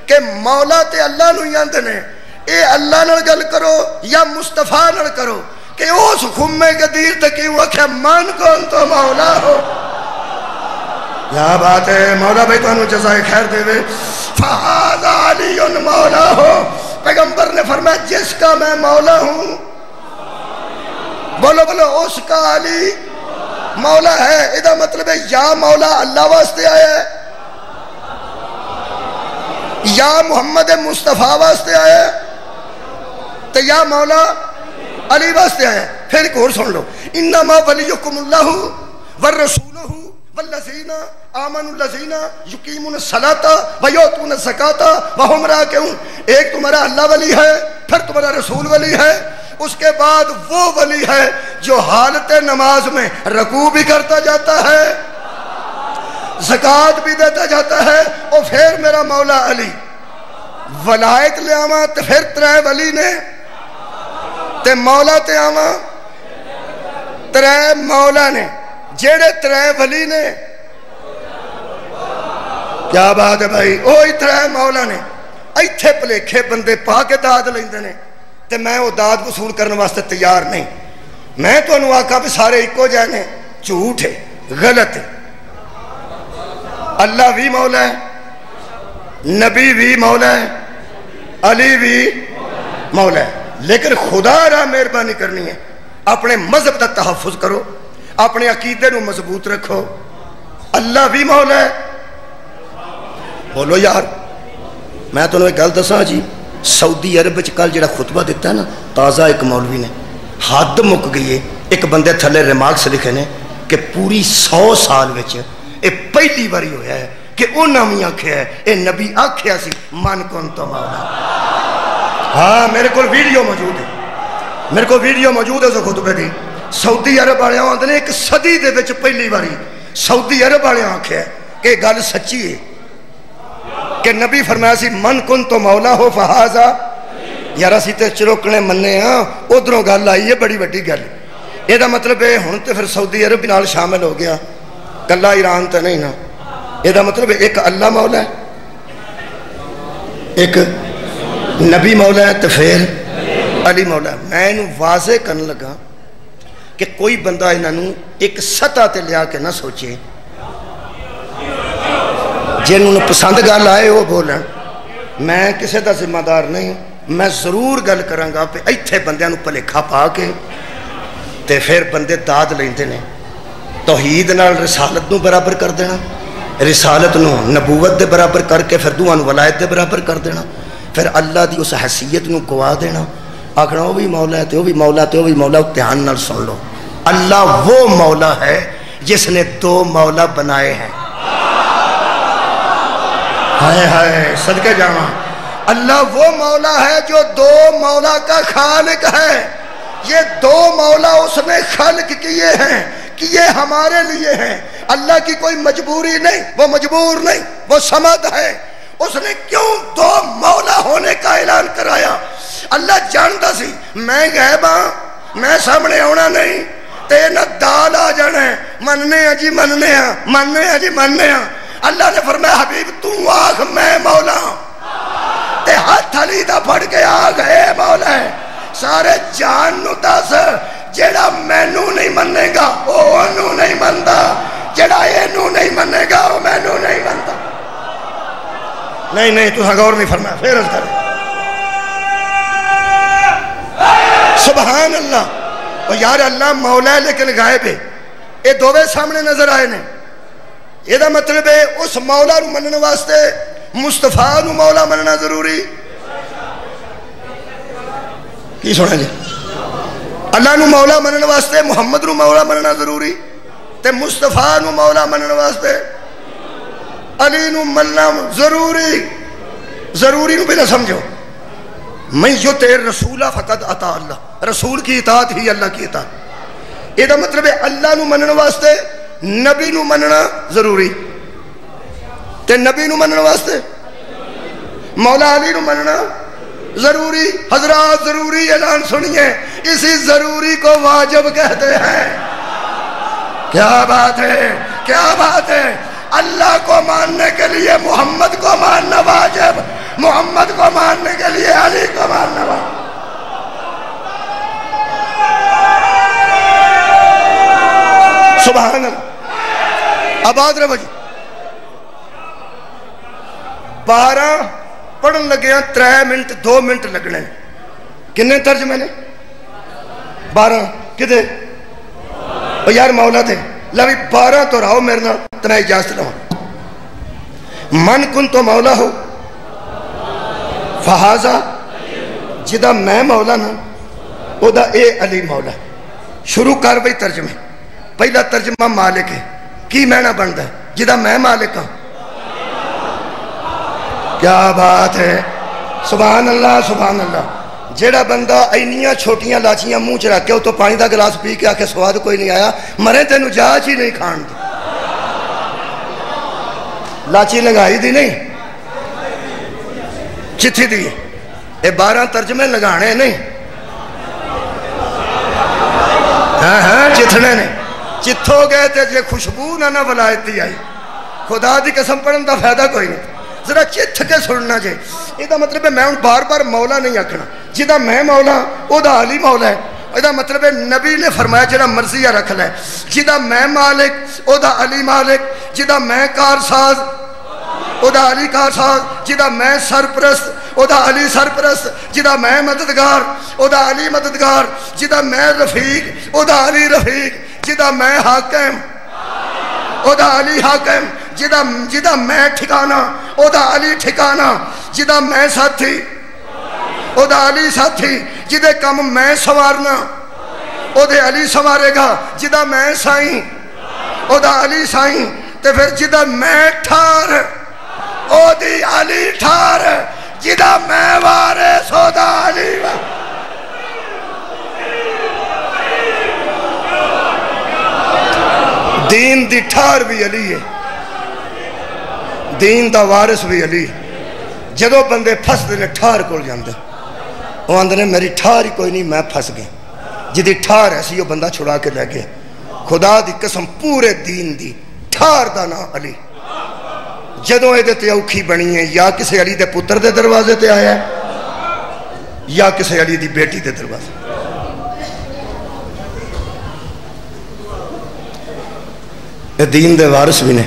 A: کہ مولا تے اللہ نو ہی آندے نے. اے اللہ نال گل کرو یا مصطفیٰ نال کرو کہ اس خمے قدیر تے کیوں آکھیا من کون تو مولا ہو. کیا بات ہے. مولا بھائی تانوں جزائے خیر دے وے. فہذا علی مولا ہو. پیغمبر نے فرمایا جس کا میں مولا ہوں بولو بولو اس کا علی مولا ہے. ادا مطلب ہے یا مولا اللہ واسطے آیا ہے یا محمد مصطفیٰ واسطے آیا ہے تو یا مولا علی واسطے آیا ہے. پھر ایک اور سن لو انما ولیکم اللہ والرسولہ والذین آمنوا الذین یقیمون الصلاۃ ویؤتون الزکاۃ وہم راکعون. ایک تمہارا اللہ ولی ہے پھر تمہارا رسول ولی ہے اس کے بعد وہ ولی ہے جو حالت نماز میں رکوع بھی کرتا جاتا ہے زکوٰۃ بھی دیتا جاتا ہے. اور پھر میرا مولا علی ولایت لے آواں تے پھر 3 ولی نے تے مولا تے آواں 3 مولا نے جیڑے 3 ولی نے. کیا بات ہے بھائی. اوہی 3 مولا نے. ایتھے پلیکھے بندے پا کے داد لیندے نے تے میں وہ داد وصول کرنے واسطے تیار نہیں. میں تو انہوں آکھا بھی سارے ایکو جانے جھوٹ ہے غلط ہے. اللہ بھی مولا ہے نبی بھی مولا ہے علی بھی مولا ہے. لیکن خدا را مہربانی کرنی ہے اپنے مذہب کا تحفظ کرو اپنے عقیدے نو مضبوط رکھو. اللہ بھی مولا ہے. بولو یار میں تو ایک گل دساں جی سعودی عرب وچ کل جڑا خطبہ دیتا ہے نا تازہ ایک مولوی نے حد مک گئی ہے. ایک بندے تھلے ریمارکس لکھے نے کہ پوری 100 سال وچ اے پہلی باری ہویا ہے کہ انہاں بھی آکھیا ہے اے نبی آکھیا سی من کن تو مولا. ہاں میرے کو ویڈیو موجود ہے میرے کو ویڈیو موجود ہے اس خطبے دی. سعودی عرب والے آندے نے ایک صدی دے وچ پہلی باری سعودی عرب والے آکھیا ہے کہ گل سچی ہے کہ نبی فرمایا سی من کن تو مولا ہو فہذا. یار اسی تے چروکنے مننے ہاں ادھروں گل آئی ہے بڑی وڈی گل. یہ دا مطلب ہے ہن تے پھر سعودی عرب نال شامل ہو گیا کلا ایران تے نہیں نا. یہ دا مطلب ہے ایک اللہ مولا ہے ایک نبی مولا ہے تو پھر علی مولا ہے. میں انہوں واضح کرنے لگا کہ کوئی بندہ انہوں ایک سطح تے لیا کے نہ سوچے. جنہوں نے پسند گل آئے وہ بولن. میں کسی دا ذمہ دار نہیں. میں ضرور گل کرانگا پہ ایتھے بندیاں نو پلیکھا پا کے تے پھر بندے داد لیندے نے. توحید نال رسالت نو برابر کر دینا, رسالت نو نبوت دے برابر کر کے پھر دوہاں نو ولایت دے برابر کر دینا, پھر اللہ دی اس حیثیت نو گوا دینا. آکھنا وہ بھی مولا ہے, وہ بھی مولا ہے, وہ بھی مولا. دھیان نال سن لو, اللہ وہ مولا ہے جس نے دو مولا بنائے ہیں. ہائے ہائے صدقے جاواں. اللہ وہ مولا ہے جو دو مولا کا خالق ہے. یہ دو مولا اس نے خلق کیے ہیں, کیے ہمارے لیے ہیں. اللہ کی کوئی مجبوری نہیں, وہ مجبور نہیں, وہ سمد ہے. اس نے کیوں دو مولا ہونے کا اعلان کرایا؟ اللہ جانتا سی میں غائب ہاں, میں سامنے ہونا نہیں, تے نہ دال آ جانا ہے. مننے ہیں جی مننے ہیں, مننے ہیں جی مننے ہیں. اللہ نے فرمایا حبیب تو آخ میں مولا ہوں, تے ہاتھ علی دا پڑھ کے آخ اے مولا ہے. سارے جان نو دس جیڑا مینو نہیں منے گا وہ انہوں نہیں منتا, جیڑا اینو نہیں منے گا وہ مینو نہیں منتا. نہیں نہیں تو غور نہیں فرمایا. پھر عرض کریں سبحان اللہ. اور یار اللہ مولا ہے لیکن غائب ہے. یہ دووے سامنے نظر آئے نے. یہ دا مطلب ہے اس مولا نو مننے واسطے مصطفیٰ نو مولا مننا ضروری. کی سونا جی؟ اللہ نو مولا مننے واسطے محمد نو مولا مننا ضروری, تے مصطفیٰ نو مولا مننے واسطے علی نو مننا ضروری. ضروری نو بھی نہ سمجھو. من یطع الرسول فقد اطاع اللہ, رسول کی اطاعت ہی اللہ کی اطاعت. یہ دا مطلب ہے اللہ نو مننے واسطے نبی نو مننا ضروری, تے نبی نو مننے واسطے مولا علی نو مننا ضروری. حضرات ضروری اعلان سنیے, اسی ضروری کو واجب کہتے ہیں. کیا بات ہے, کیا بات ہے. اللہ کو ماننے کے لیے محمد کو ماننا واجب, محمد کو ماننے کے لیے علی کو ماننا واجب. سبحان اللہ. آباد رہو جی. 12 پڑھن لگے ہیں 3 منٹ 2 منٹ لگنے. کنے ترجمے نے؟ 12 کدے؟ اور یار مولا تھے لوی 12 تو رہو میرے نال تنہ اجازت رہو. من کن تو مولا ہو فہذا, جدہ میں مولا نا او دا اے علی مولا. شروع کر بھئی ترجمے. پہلا ترجمہ مالک ہے. کی میں نہ بنتا ہے جدہ میں مالک ہوں. کیا بات ہے. سبحان اللہ سبحان اللہ. جیڑا بندہ اینیاں چھوٹیاں لاچیاں منہ چ رکھ کے تو پانی دا گلاس پی کے آکے سواد کوئی نہیں آیا, مرے تینو جاچ ہی نہیں کھان دی. لاچی لگائی دی نہیں, چتھی دی. اے 12 ترجمے لگانے نہیں. ہاں ہاں چتھنے نے. چتھو گئے تھے جے خوشبو نہ ولایت دی آئی. خدا دی قسم پڑھن دا فائدہ کوئی نہیں. ذرا چتھ کے سننا جے. یہ دا مطلب ہے میں ان بار بار مولا نہیں آکھنا. جدہ میں مولا او دا علی مولا ہے. یہ دا مطلب ہے نبی نے فرمایا جدہ مرضیہ رکھ لے. جدہ میں مالک او دا علی مالک. جدہ میں کارساز او دا علی کارساز. جدہ میں سرپرست او دا علی سرپرست. جدہ میں مددگار او دا علی مددگار. جدہ میں رفیق او دا علی رفیق. جدہ میں حاکم او دا علی حاکم. جدہ میں ٹھکانہ او دا علی ٹھکانہ. جدہ میں ساتھی او دا علی ساتھی. جدہ کم میں سوارنا او دے علی سوارے گا. جدہ میں سائیں او دا علی سائیں. تے پھر جدہ میں ٹھار او دی علی ٹھار. جدہ میں وارث او دا علی وارث. دین دی ٹھار بھی علی ہے, دین دا وارث بھی علی. جدو بندے پھس دے نے ٹھار کول جاندے, وہ آندے نے میری ٹھار ہی کوئی نہیں میں پھس گئے. جدی ٹھار ایسی وہ بندہ چھڑا کے لے گئے. خدا دی قسم پورے دین دی ٹھار دا نا علی. جدوں یہ اوکھی بنی ہے یا کسی علی دے پتر دے دروازے تے آیا ہے یا کسی علی دی بیٹی دے دروازے. اے دین دے وارث بھی نے,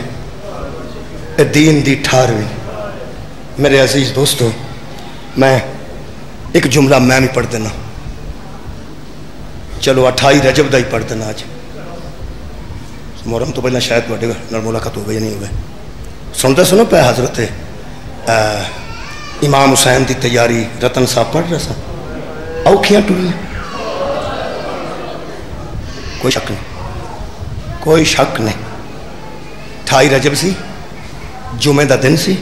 A: اے دین دی ٹھار بھی. میرے عزیز دوستو, میں ایک جملہ میں بھی پڑھ دینا. چلو 28 رجب دا ہی پڑھ دینا. آج محرم تو پہلے شاید بڑھے گا نال ملاقات ہو گئی نہیں ہوئے. سنتے سنو پہ حضرت امام حسین دی تیاری رتن صاحب پڑھ رہا سا. اوکھیاں ٹولیاں, کوئی شک نہیں, کوئی شک نہیں. 28 رجب سی, جمعے دا دن سی.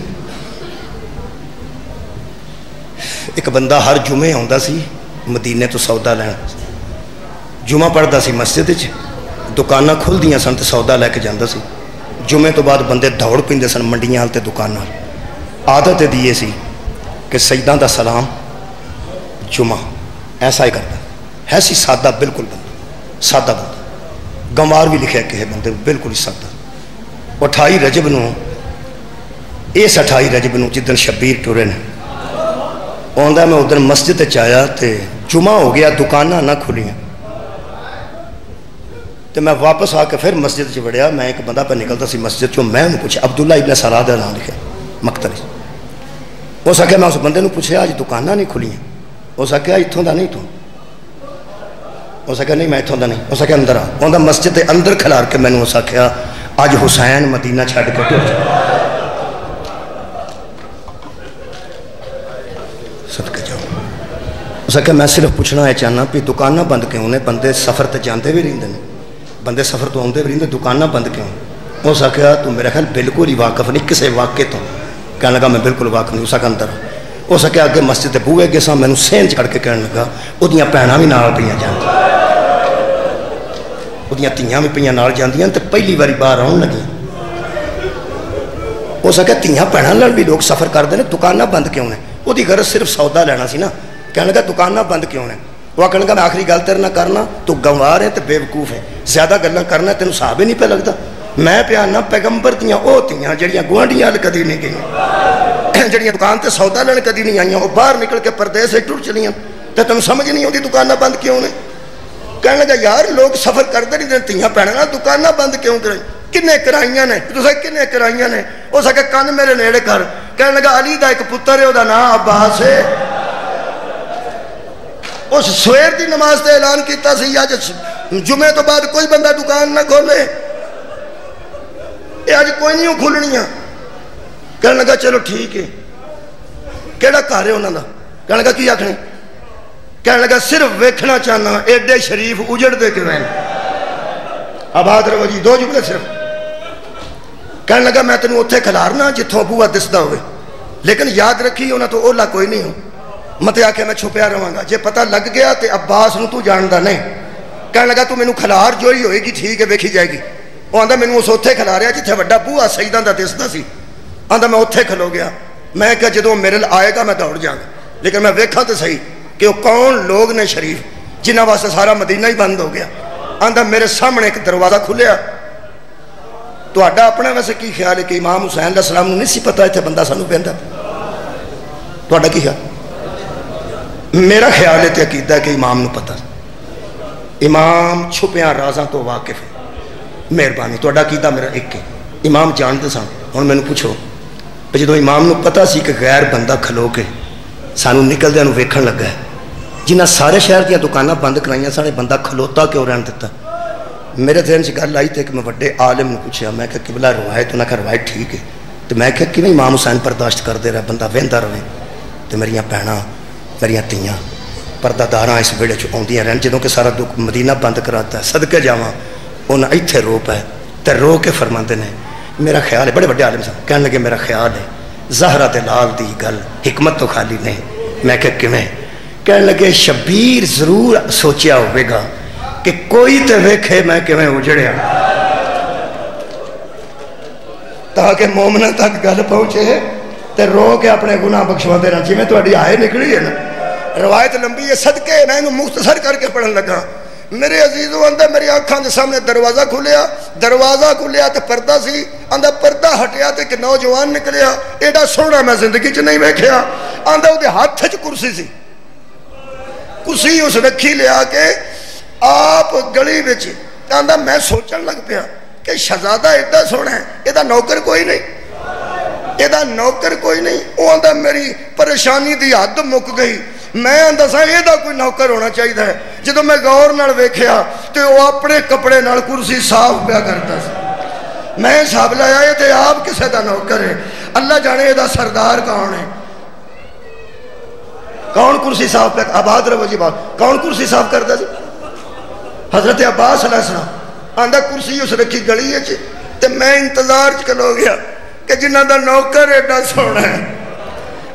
A: ایک بندہ ہر جمعے آندا سی مدینے تو سودا لین. جمعہ پڑھدا سی مسجد وچ, دکاناں کھل دیاں سن تے سودا لے کے جاندا سی. جمعے تو بعد بندے دوڑ پیندے سن منڈیاں تے دکاناں. عادت دیے سی کہ سجدہ دا سلام جمعہ ایسا ہی کرتا ہے. سی سادہ, بالکل بندہ سادہ بندہ, گنوار بھی لکھے کہ بندے بالکل ہی سادہ. 28 رجب نو, اس 28 رجب نو جدن شبیر ٹورے نے آندا, میں ادھر مسجد چایا تے جمعہ ہو گیا, دکاناں نہ کھلیاں. تو میں واپس آ کے پھر مسجد وڑیا. میں ایک بندہ پہ نکلتا سی مسجد چوں, میں انہوں پوچھا, عبداللہ ابن سلاد کا نام لکھے مقتل. ہو سکیا میں اس بندے نے پوچھا آج دکاناں نہیں کھلیاں. ہو سکیا اتوں دا نہیں تو, ہو سکیا نہیں میں اتوں دا نہیں. ہو سکیا اندر آ, آندا مسجد کے اندر کھلار کے میں نے اس آخیا اج حسین مدینہ چھڈ کے ٹر جا. صدقے جاؤ. ہو سکیا میں صرف پوچھنا ہے چاہنا بھی دکاناں بند کیوں نے؟ بندے سفر تے جاندے بھی رہندے نے, بندے سفر تو آتے بھی رہتے, دکاناں بند کیوں؟ ہو سکیا تو میرا خیال بالکل ہی واقف نہیں کسی واقعے تو. کہنے لگا میں بالکل واقف نہیں. ہو سکا اندر. ہو سکیا اگے مسجد بوئے گے سا, مینوں سین چڑھ کے کہنے لگا وہدیاں بھیناں بھی نال پہ جاندیاں, وہدیاں تیاں بھی پہ نال جاندیاں تے پہلی باری باہر آن لگیاں. ہو سکیا تیاں بھیناں نال بھی لوگ سفر کرتے ہیں, دکاناں بند کیوں نے؟ وہ غرض صرف سودا لینا سی نا. کہنے لگا دکاناں بند کیوں نے؟ وہ کہنے لگا میں آخری گل تیرے نہ کرنا, تو گنوار ہے تو بے وقوف ہے, زیادہ گلاں کرنا تینوں صاحب ہی نہیں پہ لگتا. میں پہ آنا پیغمبر دیاں او تیاں جڑیاں گوانڈیاں کدی نہیں گئیاں, جڑیاں دکان تے سودا لین کدی نہیں آئیاں, وہ باہر نکل کے پردیس ٹر چلیاں. تو تینوں سمجھ نہیں آتی دکاناں بند کیوں نے؟ کہنے لگا یار لوگ سفر کرتے نہیں, تیاں بھیناں دکاناں بند کیوں کریں؟ کنے کرائیاں نے؟ تساں کنے کرائیاں نے؟ ہو سکے کن میرے نیڑے کر. کہنے لگا علی دا ایک پتر ہے, وہ نام عباس ہے. اس سویر دی نماز تے اعلان کیتا سی آج جمعے تو بعد کوئی بندہ دکان نہ کھولے, یہ آج کوئی نہیں کھولنیاں. کہنے لگا چلو ٹھیک ہے. کیڑا گھر ہے انہاں دا؟ کہنے لگا کی آکھنے؟ کہنے لگا صرف ویکھنا چاہنا ایڈے شریف اجڑ دے کے وین. آباد رہو جی, 2 جملے صرف. کہنے لگا میں تینوں اتھے کھلارنا جتھوں بوا دسدا ہوئے, لیکن یاد رکھی انہاں تو اولا کوئی نہیں ہو. متے آکھے میں چھپیا رہاں گا, جے پتہ لگ گیا تے عباس نو تو جاندا نہیں. کہنے لگا تو مینوں کھلار جو ہی ہوئے گی ٹھیک ہے ویکھی جائے گی. وہ آندا مینوں اس اتھے کھلاریا جتھے وڈا بوا سیداں دا دسدا سی. آندا میں اتھے کھلو گیا. میں کہا جدوں میرے لئے آئے گا میں دوڑ جاؤں گا, لیکن میں ویکھاں تے صحیح کہ وہ کون لوگ نے شریف جنہاں واسطے سارا مدینہ ہی بند ہو گیا. آندا میرے سامنے ایک دروازہ کھلیا. تو آڈا اپنا ویسے کی خیال ہے کہ امام حسین علیہ السلام نے نہیں سی پتا اتھے بندہ سانو پہندا؟ تو آڈا کی خیال؟ میرا خیال ہے تے عقیدہ ہے کہ امام نو پتا. امام چھپیاں رازاں تو واقف ہے. مہربانی تو آڈا عقیدہ میرا ایک ہے, امام جانتے سن. ہن مینوں پوچھو جدوں امام نو پتا سی کہ غیر بندہ کھلو کے سانو نکلدیاں نو ویکھن لگا ہے, جنہاں سارے شہر دیاں دکاناں بند کرائیاں سارے بندہ کھلوتا کیوں رہن دیتا؟ میرے ذہن سے گل آئی تے کہ میں وڈے عالم نے پوچھا, میں کہ قبلہ روایت انہاں کہ روایت ٹھیک ہے. تو میں کہ کیویں امام حسین برداشت کردے رہے, بندہ ویندا رہے. تے میریاں بہناں میریاں تیاں پردہ داراں اس ویڑے چ آندیاں رہن, جدوں کہ سارا دکھ مدینہ بند کراتا ہے. صدقے جاواں انہاں ایتھے رو پے تے رو کے فرماندے نے میرا خیال ہے, بڑے بڑے عالم سن, کہنے لگے میرا خیال ہے زہرا تے لال دی گل حکمت تو خالی نہیں. میں کہ کیویں؟ کہنے لگے شبیر ضرور سوچیا ہوئے گا کہ کوئی تے ویکھے میں کیویں اجڑیا, تاکہ مومنہ تک گل پہنچے تے رو کے اپنے گناہ بخشواندے رہن. جی میں تہاڈی آئے نکلی ہے نا, روایت لمبی ہے, صدقے میں انہوں مختصر کر کے پڑھن لگا. میرے عزیزوں آندا میری آنکھاں دے سامنے دروازہ کھلیا تے پردہ سی، آندا پردہ ہٹیا تے ایک نوجوان نکلیا، ایڈا سونا میں زندگی چ نہیں ویکھیا، آندا او دے ہاتھ چ کرسی سی، کرسی اس رکھی لیا کے آپ گلی وچ، آندا میں سوچن لگ پیا کہ شہزادہ ایڈا سونا ہے، ایدا نوکر کوئی نہیں، وہ آندا میری پریشانی دی حد مک گئی، میں آندا سا ایدا کوئی نوکر ہونا چاہیے ہے، جدو میں غور نال ویکھیا تے وہ اپنے کپڑے نال کرسی صاف پیا کرتا سی، میں حساب لایا یہ تے آپ کسے دا نوکر ہے، اللہ جانے ایدا سردار کون ہے، کون کرسی صاف پیا، آباد رہو جی بات، کون کرسی صاف کرتا سی؟ حضرت عباس علیہ السلام، آندا کرسی اس رکھی گلی ہے تے میں انتظار چلو گیا کہ جنہ دا نوکر ایڈا سونا ہے،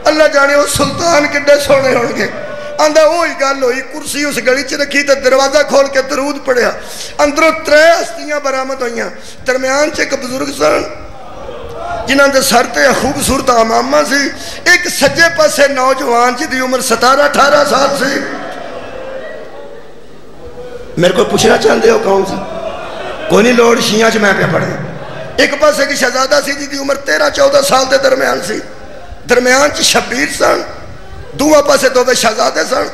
A: اللہ جانے وہ سلطان کڈے سونے ہون گے، آندا وہی گل ہوئی، کرسی اس گلی چ رکھی تے دروازہ کھول کے درود پڑھیا، اندروں 3 ہستیاں برآمد ہوئیاں، درمیان چ ایک بزرگ سن جنہاں دے سر تے خوبصورت امامہ سی، ایک سجے پاسے نوجوان جی دی عمر 17-18 سال سی، میرے کو پوچھنا چاہتے ہو کون سی؟ کوئی نہیں لوڑ، شیعہ چ میں پہ پڑھنا، ایک پاسے کی شہزادہ سی جی دی عمر 13-14 سال دے درمیان سی، درمیان چ شبیر سن، دوواں پاسے دو شہزادے سن،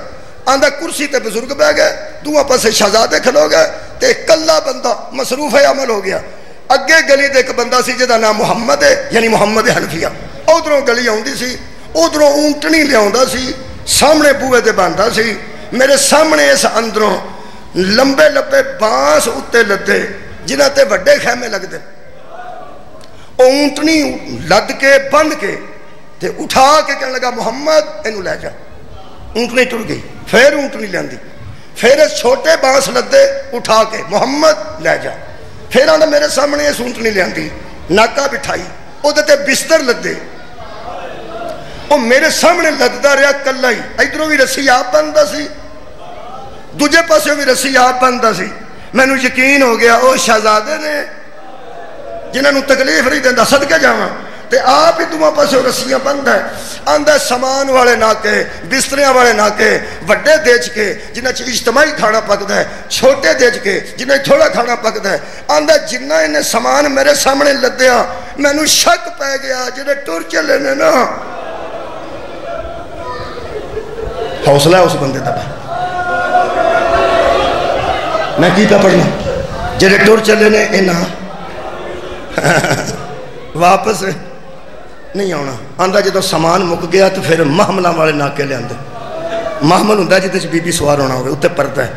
A: آندا کرسی تے بزرگ بہ گئے، دوواں پاسے شہزادے کھلو گئے تے کلا بندہ مصروف عمل ہو گیا، اگے گلی دے ایک بندہ سی جدا نام محمد ہے، یعنی محمد حنفیہ، ادھروں گلی آوندی سی، ادھروں اونٹنی لیاوندا سی، سامنے بوئے تے باندا سی، میرے سامنے اس اندروں لمبے بانس اتے لدے جنہ تے وڈے خیمے لگ دے، اونٹنی لد کے بند کے تے اٹھا کے کہنے لگا محمد اینو لے جا، اونٹنی ٹر گئی، پھر اونٹنی لیندی، پھر اس چھوٹے بانس لدے اٹھا کے محمد لے جا، پھر آندا میرے سامنے اس اونٹنی لیندی، ناکا بٹھائی، او تے بستر لدے، او میرے سامنے لددا رہا کلا ہی، ادھروں بھی رسی آپ بندا سی، دوجے پاسے بھی رسی آپ بندا سی، مینوں یقین ہو گیا او شہزادے نے جنہاں نوں تکلیف نہیں دیندا، صدقے جاواں تے آپ ہی دوواں پاسے رسیاں بند ہے، آندا سامان والے ناکے، بستریاں والے ناکے، وڈے دیج کے جنہاں چ اجتماعی کھانا پکدا ہے، چھوٹے دیج کے جنہاں تھوڑا کھانا پکدا ہے، آندا جنہ انہیں سامان میرے سامنے لدیا مینوں شک پہ گیا جنہیں ٹر چلے نے نا، حوصلہ ہے اس بندے دا، میں کی پہ پڑھنا جنہیں ٹر چلے نے انہاں واپس نہیں آنا، آندا جدو سامان مک گیا تو پھر محملہ والے ناکے لے آندے، محمل ہوندا جدے چ بی بی سوار ہونا ہوئے اتے پردہ ہے،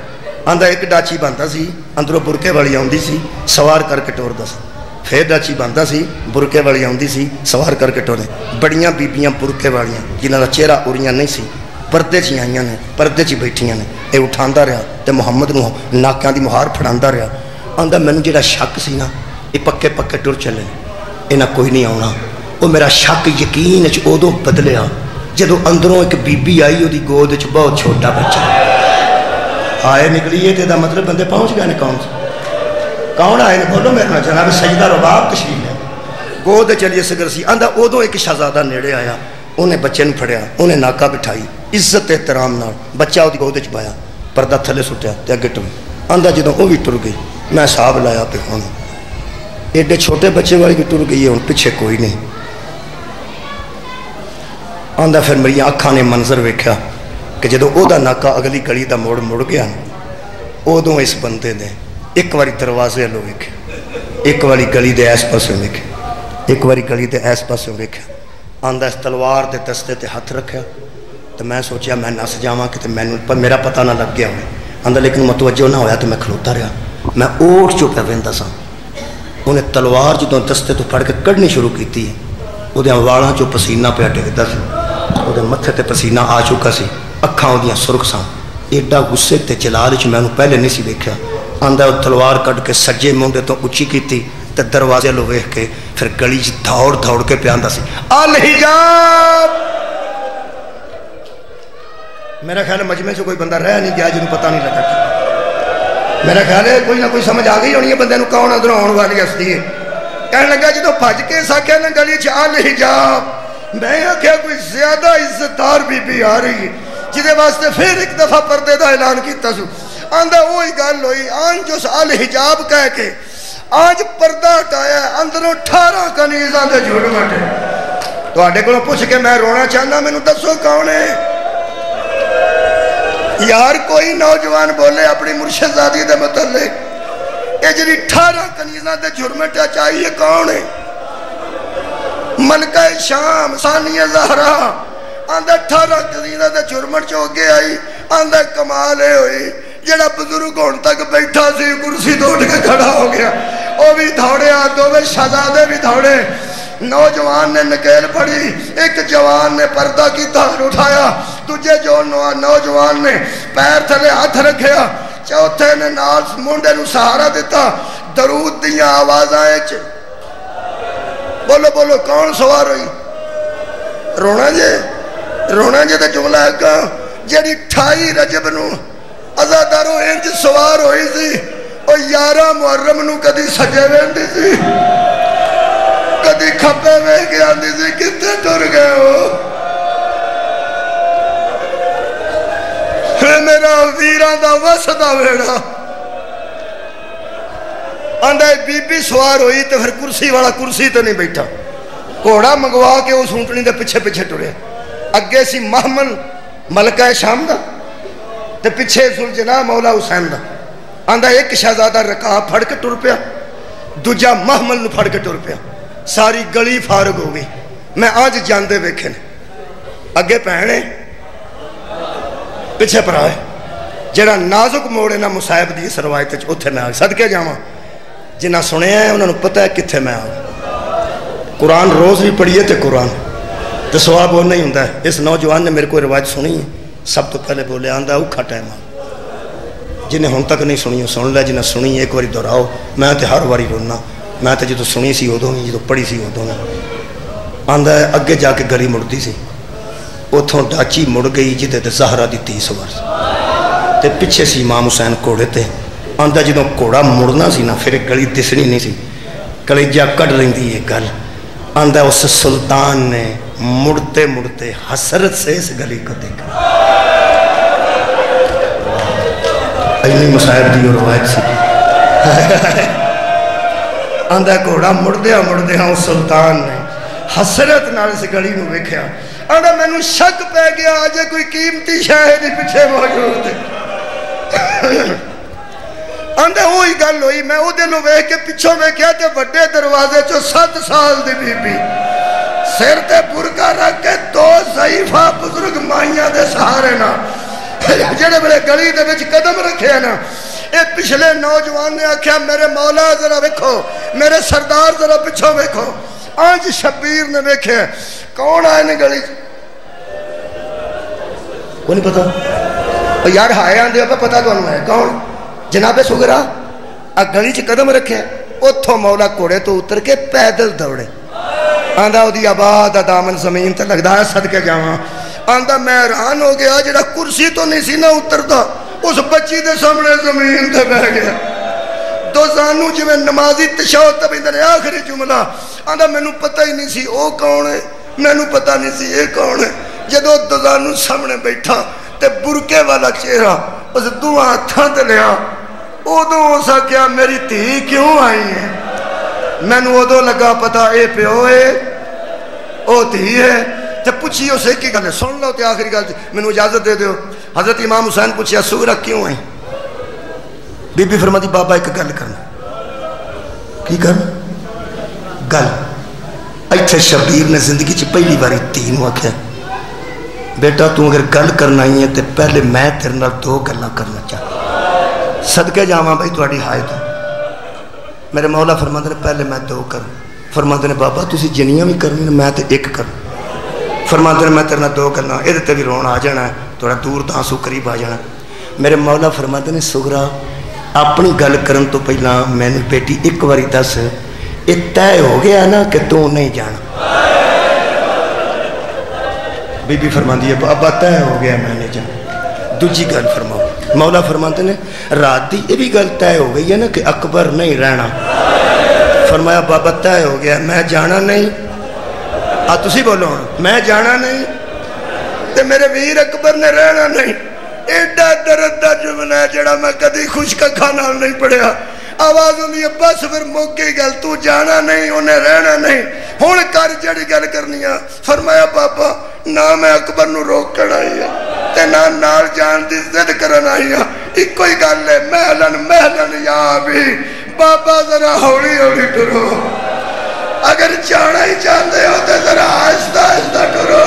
A: آندا ایک ڈاچی باندا سی اندروں برکے والی آوندی سی سوار کر کے ٹوردا سی، پھر ڈاچی باندا سی برکے والی آوندی سی سوار کر کے ٹورے، بڑیاں بیبیاں برکے والیاں جنہاں دا چہرہ اوریاں نہیں سی، پردے چ آئیاں نے، پردے چ بیٹھیاں نے، اے اٹھاندا رہا تے محمد نو ناکیاں دی مہار پھڑاندا رہا، آندا مینوں جڑا شک سی نا یہ پکے پکے ٹر چلے انہاں کوئی نہیں آنا، وہ میرا شک یقین چ ادو بدلیا جدو اندروں ایک بی بی آئی وہ گود چ بہت چھوٹا بچہ آئے نکلیے تے دا مطلب بندے پہنچ گئے نے، کون آئے نے بولو میرے نال، جناب سجدہ رباب تشریف ہے، گود چلیے سگر سی، آندا ادو ایک شہزادہ نیڑے آیا، انہیں بچے نو پھڑیا، انہیں ناکا بٹھائی عزت احترام نال، بچہ وہ گود چ پایا، پردہ تھلے سٹیا تے اگے ٹر، آندا جدو وہ بھی ٹر گئی میں حساب لایا پہ ہوں ایڈے چھوٹے بچے والی بھی ٹر گئی ہے، ہوں پیچھے کوئی نہیں، آندا پھر میری آنکھاں نے منظر ویکھیا کہ جدو او دا ناکا اگلی گلی دا موڑ گیا ادوں اس بندے نے ایک واری دروازے والوں ویکھیا، ایک واری گلی دے ایس پاسوں ویکھیا، ایک واری گلی دے ایس پاسوں ویکھیا، آندا اس تلوار دے دستے تے ہاتھ رکھیا، تو میں سوچیا میں نس جاواں کہ میرا پتہ نہ لگ گیا ہوئے، آندا لیکن متوجہ نہ ہویا تو میں کھلوتا رہا، میں اوٹ چو پہ ویندا سا، انہیں تلوار جدوں دستے تو پھڑ کے کڑنی شروع کیتی، وہ دے والاں چو پسینہ پہ ڈگدا سی، وہ دے متھے تے پسینہ آ چکا سی، اکھاں اودیاں سرخ سان، ایڈا غصے تے جلال وچ میں انہوں پہلے نہیں سی ویکھیا، آندا وہ تلوار کٹ کے سجے موندے تو اچھی کیتی تے دروازے لو ویکھ کے پھر گلی چ دوڑ کے پیاندا سی الحجاب، میرا خیال ہے مجمع سے کوئی بندہ رہ نہیں گیا جنہوں پتہ نہیں لگا، میرا خیال ہے کوئی نہ کوئی سمجھ آ گئی ہونی ہے بندے نو کون ادھروں آن والی ہستی ہے، کہنے لگا جدو بھج کے ساکھیا نا گلی چ الحجاب، میں آخیا کوئی زیادہ عزت دار بی بی آ رہی ہے جہدے واسطے پھر ایک دفعہ پردے دا اعلان کیتا سو، آندہ وہی گل ہوئی آنج اس الحجاب کہہ کے آج پردہ ہٹایا اندروں 18 کنیزاں دے جھرمٹ ہے تو آڈے کو پوچھ کے میں رونا چاہنا میں نو دسو کون ہے یار کوئی نوجوان بولے اپنی مرشد زادی دے متعلق اے جنی 18 کنیزاں دے جھرمٹ چاہیے کون ہے ملکہ شام ثانیہ زہرا آندہ 18 کنیزاں دے جھرمٹ چوکے آئی آندہ کمال ہے ہوئی جڑا بزرگ ہون تک بیٹھا سی کرسی توڑ کے کھڑا ہو گیا وہ بھی دھوڑے دو شہزادے بھی دھوڑے نوجوان نے نکیل پڑی ایک جوان نے پردہ کی تار اٹھایا تجھے جو نوجوان نے پیر تھلے ہاتھ رکھیا چوتھے نے نال مونڈے نو سہارا دیتا درود دیاں آوازائیں بولو بولو کون سوار ہوئی رونا جے تے جملہ ہے کہ جیڑی 28 رجب نو ازاداروں انج سوار ہوئی سی اور 11 محرم نو کدی سجے ویندی سی کدی کھپے وے کے آندی سی کتے ٹر گئے ہو میرا ویران دا وسدا ویڑا آندھا بی بی سوار ہوئی تو پھر کرسی والا کرسی تو نہیں بیٹھا گھوڑا منگوا کے اس اونٹنی دے پیچھے پیچھے ٹرے اگے سی محمل ملکہ شام دا تے پیچھے ذوالجناح مولا حسین دا آندھا ایک شہزادہ رکاب پھڑ کے ٹر پیا دوجا محمل نو پھڑ کے ٹر پیا ساری گلی فارغ ہو گئی میں آج جاندے ویکھے نے اگے پہنے پیچھے پر آئے جڑا نازک موڑے نہ مصائب دی اس روایت اتھے میں آگے صدقے جاواں جنہ سنے ہیں انہوں نے پتہ ہے کتھے میں آگے قرآن روز بھی پڑھیے تے قرآن تو سواب وہ نہیں ہوندہ ہے اس نوجوان نے میرے کو روایت سنی ہے سب تو پہلے بولے آندہ اوکھا ٹائم جنہیں ہون تک نہیں سنی سن لے جنہیں سنی ایک واری دہراؤ میں تے ہر واری رونا میں تے جدو سنی سی ادوں نہیں جدو پڑھی سی ادوں نہیں آندہ ہے اگے جا کے گلی مڑتی سی اتھوں ڈاچی مڑ گئی جدے تے زہرہ دی 30 سوار تے پیچھے سی امام حسین کوڑے تے آندہ جدوں کوڑا مڑنا سی نا پھر گلی دسنی نہیں سی کلیجہ کڑ رہی دی یہ گل آندہ اس سلطان نے مڑتے مڑتے حسرت سے اس گلی کو دیکھا اینی مصائب دی روایت سی آندہ کوڑا مڑدیا اس سلطان نے حسرت نال اس گلی نو ویکھیا آندہ میں نو شک پہ گیا آجے کوئی قیمتی شاہدی پیچھے موجود ہے آندھے ہوئی گل ہوئی میں او دنوں ویکھ کے پچھوں ویکھیا تے بڑے دروازے چو 7 سال دی بی بی سر تے برکا رکھ کے 2 ضعیفہ بزرگ مائیاں دے سہارے نا جڑے بڑے گلی دے وچ قدم رکھے نا اے پچھلے نوجوان نے آکھیا میرے مولا ذرا ویکھو میرے سردار ذرا پچھوں ویکھو آج شبیر نے ویکھے کون آئے نے گلی کو نہیں پتا یار ہائے آندے ہوگا پتا تو انہوں ہے کون جناب سگرا گلی چ قدم رکھے اتھوں مولا کوڑے تو اتر کے پیدل دوڑے آندھا او دی آباد دامن زمین تے لگدا ہے صدقے جاواں آندھا میں حیران ہو گیا جڑا کرسی تو نہیں سی نہ اتردا اس بچی دے سامنے زمین تے بیٹھ گیا دو زانو جو میں نمازی تشہد تب اندر آخری جملہ آندھا میں نو پتہ ہی نہیں سی او کون ہے میں نو پتہ نہیں سی اے کون ہے جدو دو زانو سامنے بیٹھا تے برکے والا چہرہ اس دعا ہتھاں تے لیا ادو اسا کیا میری تھی کیوں آئی ہے میں نو ادو لگا پتا اے پیو ہے او تھی ہے تے پوچھی اسے کی گل ہے سن لو تے آخری گل میں نو اجازت دے دیو حضرت امام حسین پوچھیا سغرا کیوں آئی بی بی فرما دی بابا ایک گل کرنا کی کرنا گل ایتھے شبیر نے زندگی چ پہلی باری تین آکھیا بیٹا تو اگر گل کرنا ہی ہے تے پہلے میں تیرے نال 2 گلاں کرنا چاہتا صدقے جاواں بھائی تہاڈی حاجت میرے مولا فرماندے نے پہلے میں 2 کروں فرماندے نے بابا تسی جنیاں بھی کرنی میں تے 1 کروں فرماندے نے میں تیرے نال 2 گلاں اے تے بھی رون آ جانا ہے تھوڑا دور دانسو قریب آ جانا میرے مولا فرماندے نے سغرا اپنی گل کرن تو پہلا میں نے بیٹی ایک باری دس اے طے ہو گیا نا کہ تو نہیں جانا بی بی فرماندی ہے بابا طے ہو گیا میں نے جانا دوجی گل فرماؤ مولا فرماتے نے رات دی یہ بھی گل طے ہو گئی ہے نا کہ اکبر نہیں رہنا فرمایا بابا طے ہو گیا میں جانا نہیں تسی بولو میں جانا نہیں تے میرے ویر اکبر نے رہنا نہیں ایڈا درد دا جملہ ہے جڑا میں کدی خشک کھانا نہیں پڑھیا آواز ہوئی بس پھر موقع گل تو جانا نہیں انہیں رہنا نہیں ہون کر جڑی گل کرنی ہے فرمایا بابا نہ میں اکبر نو روک کر آئی ہے تے نہ نال جان دی ضد کرن آئی ہے ایک کوئی گل ہے محلن یا بھی بابا ذرا ہوڑی ہوڑی ٹرو اگر جانا ہی چاہتے ہو تو ذرا آہستہ آہستہ ٹرو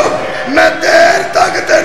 A: میں دیر تک تے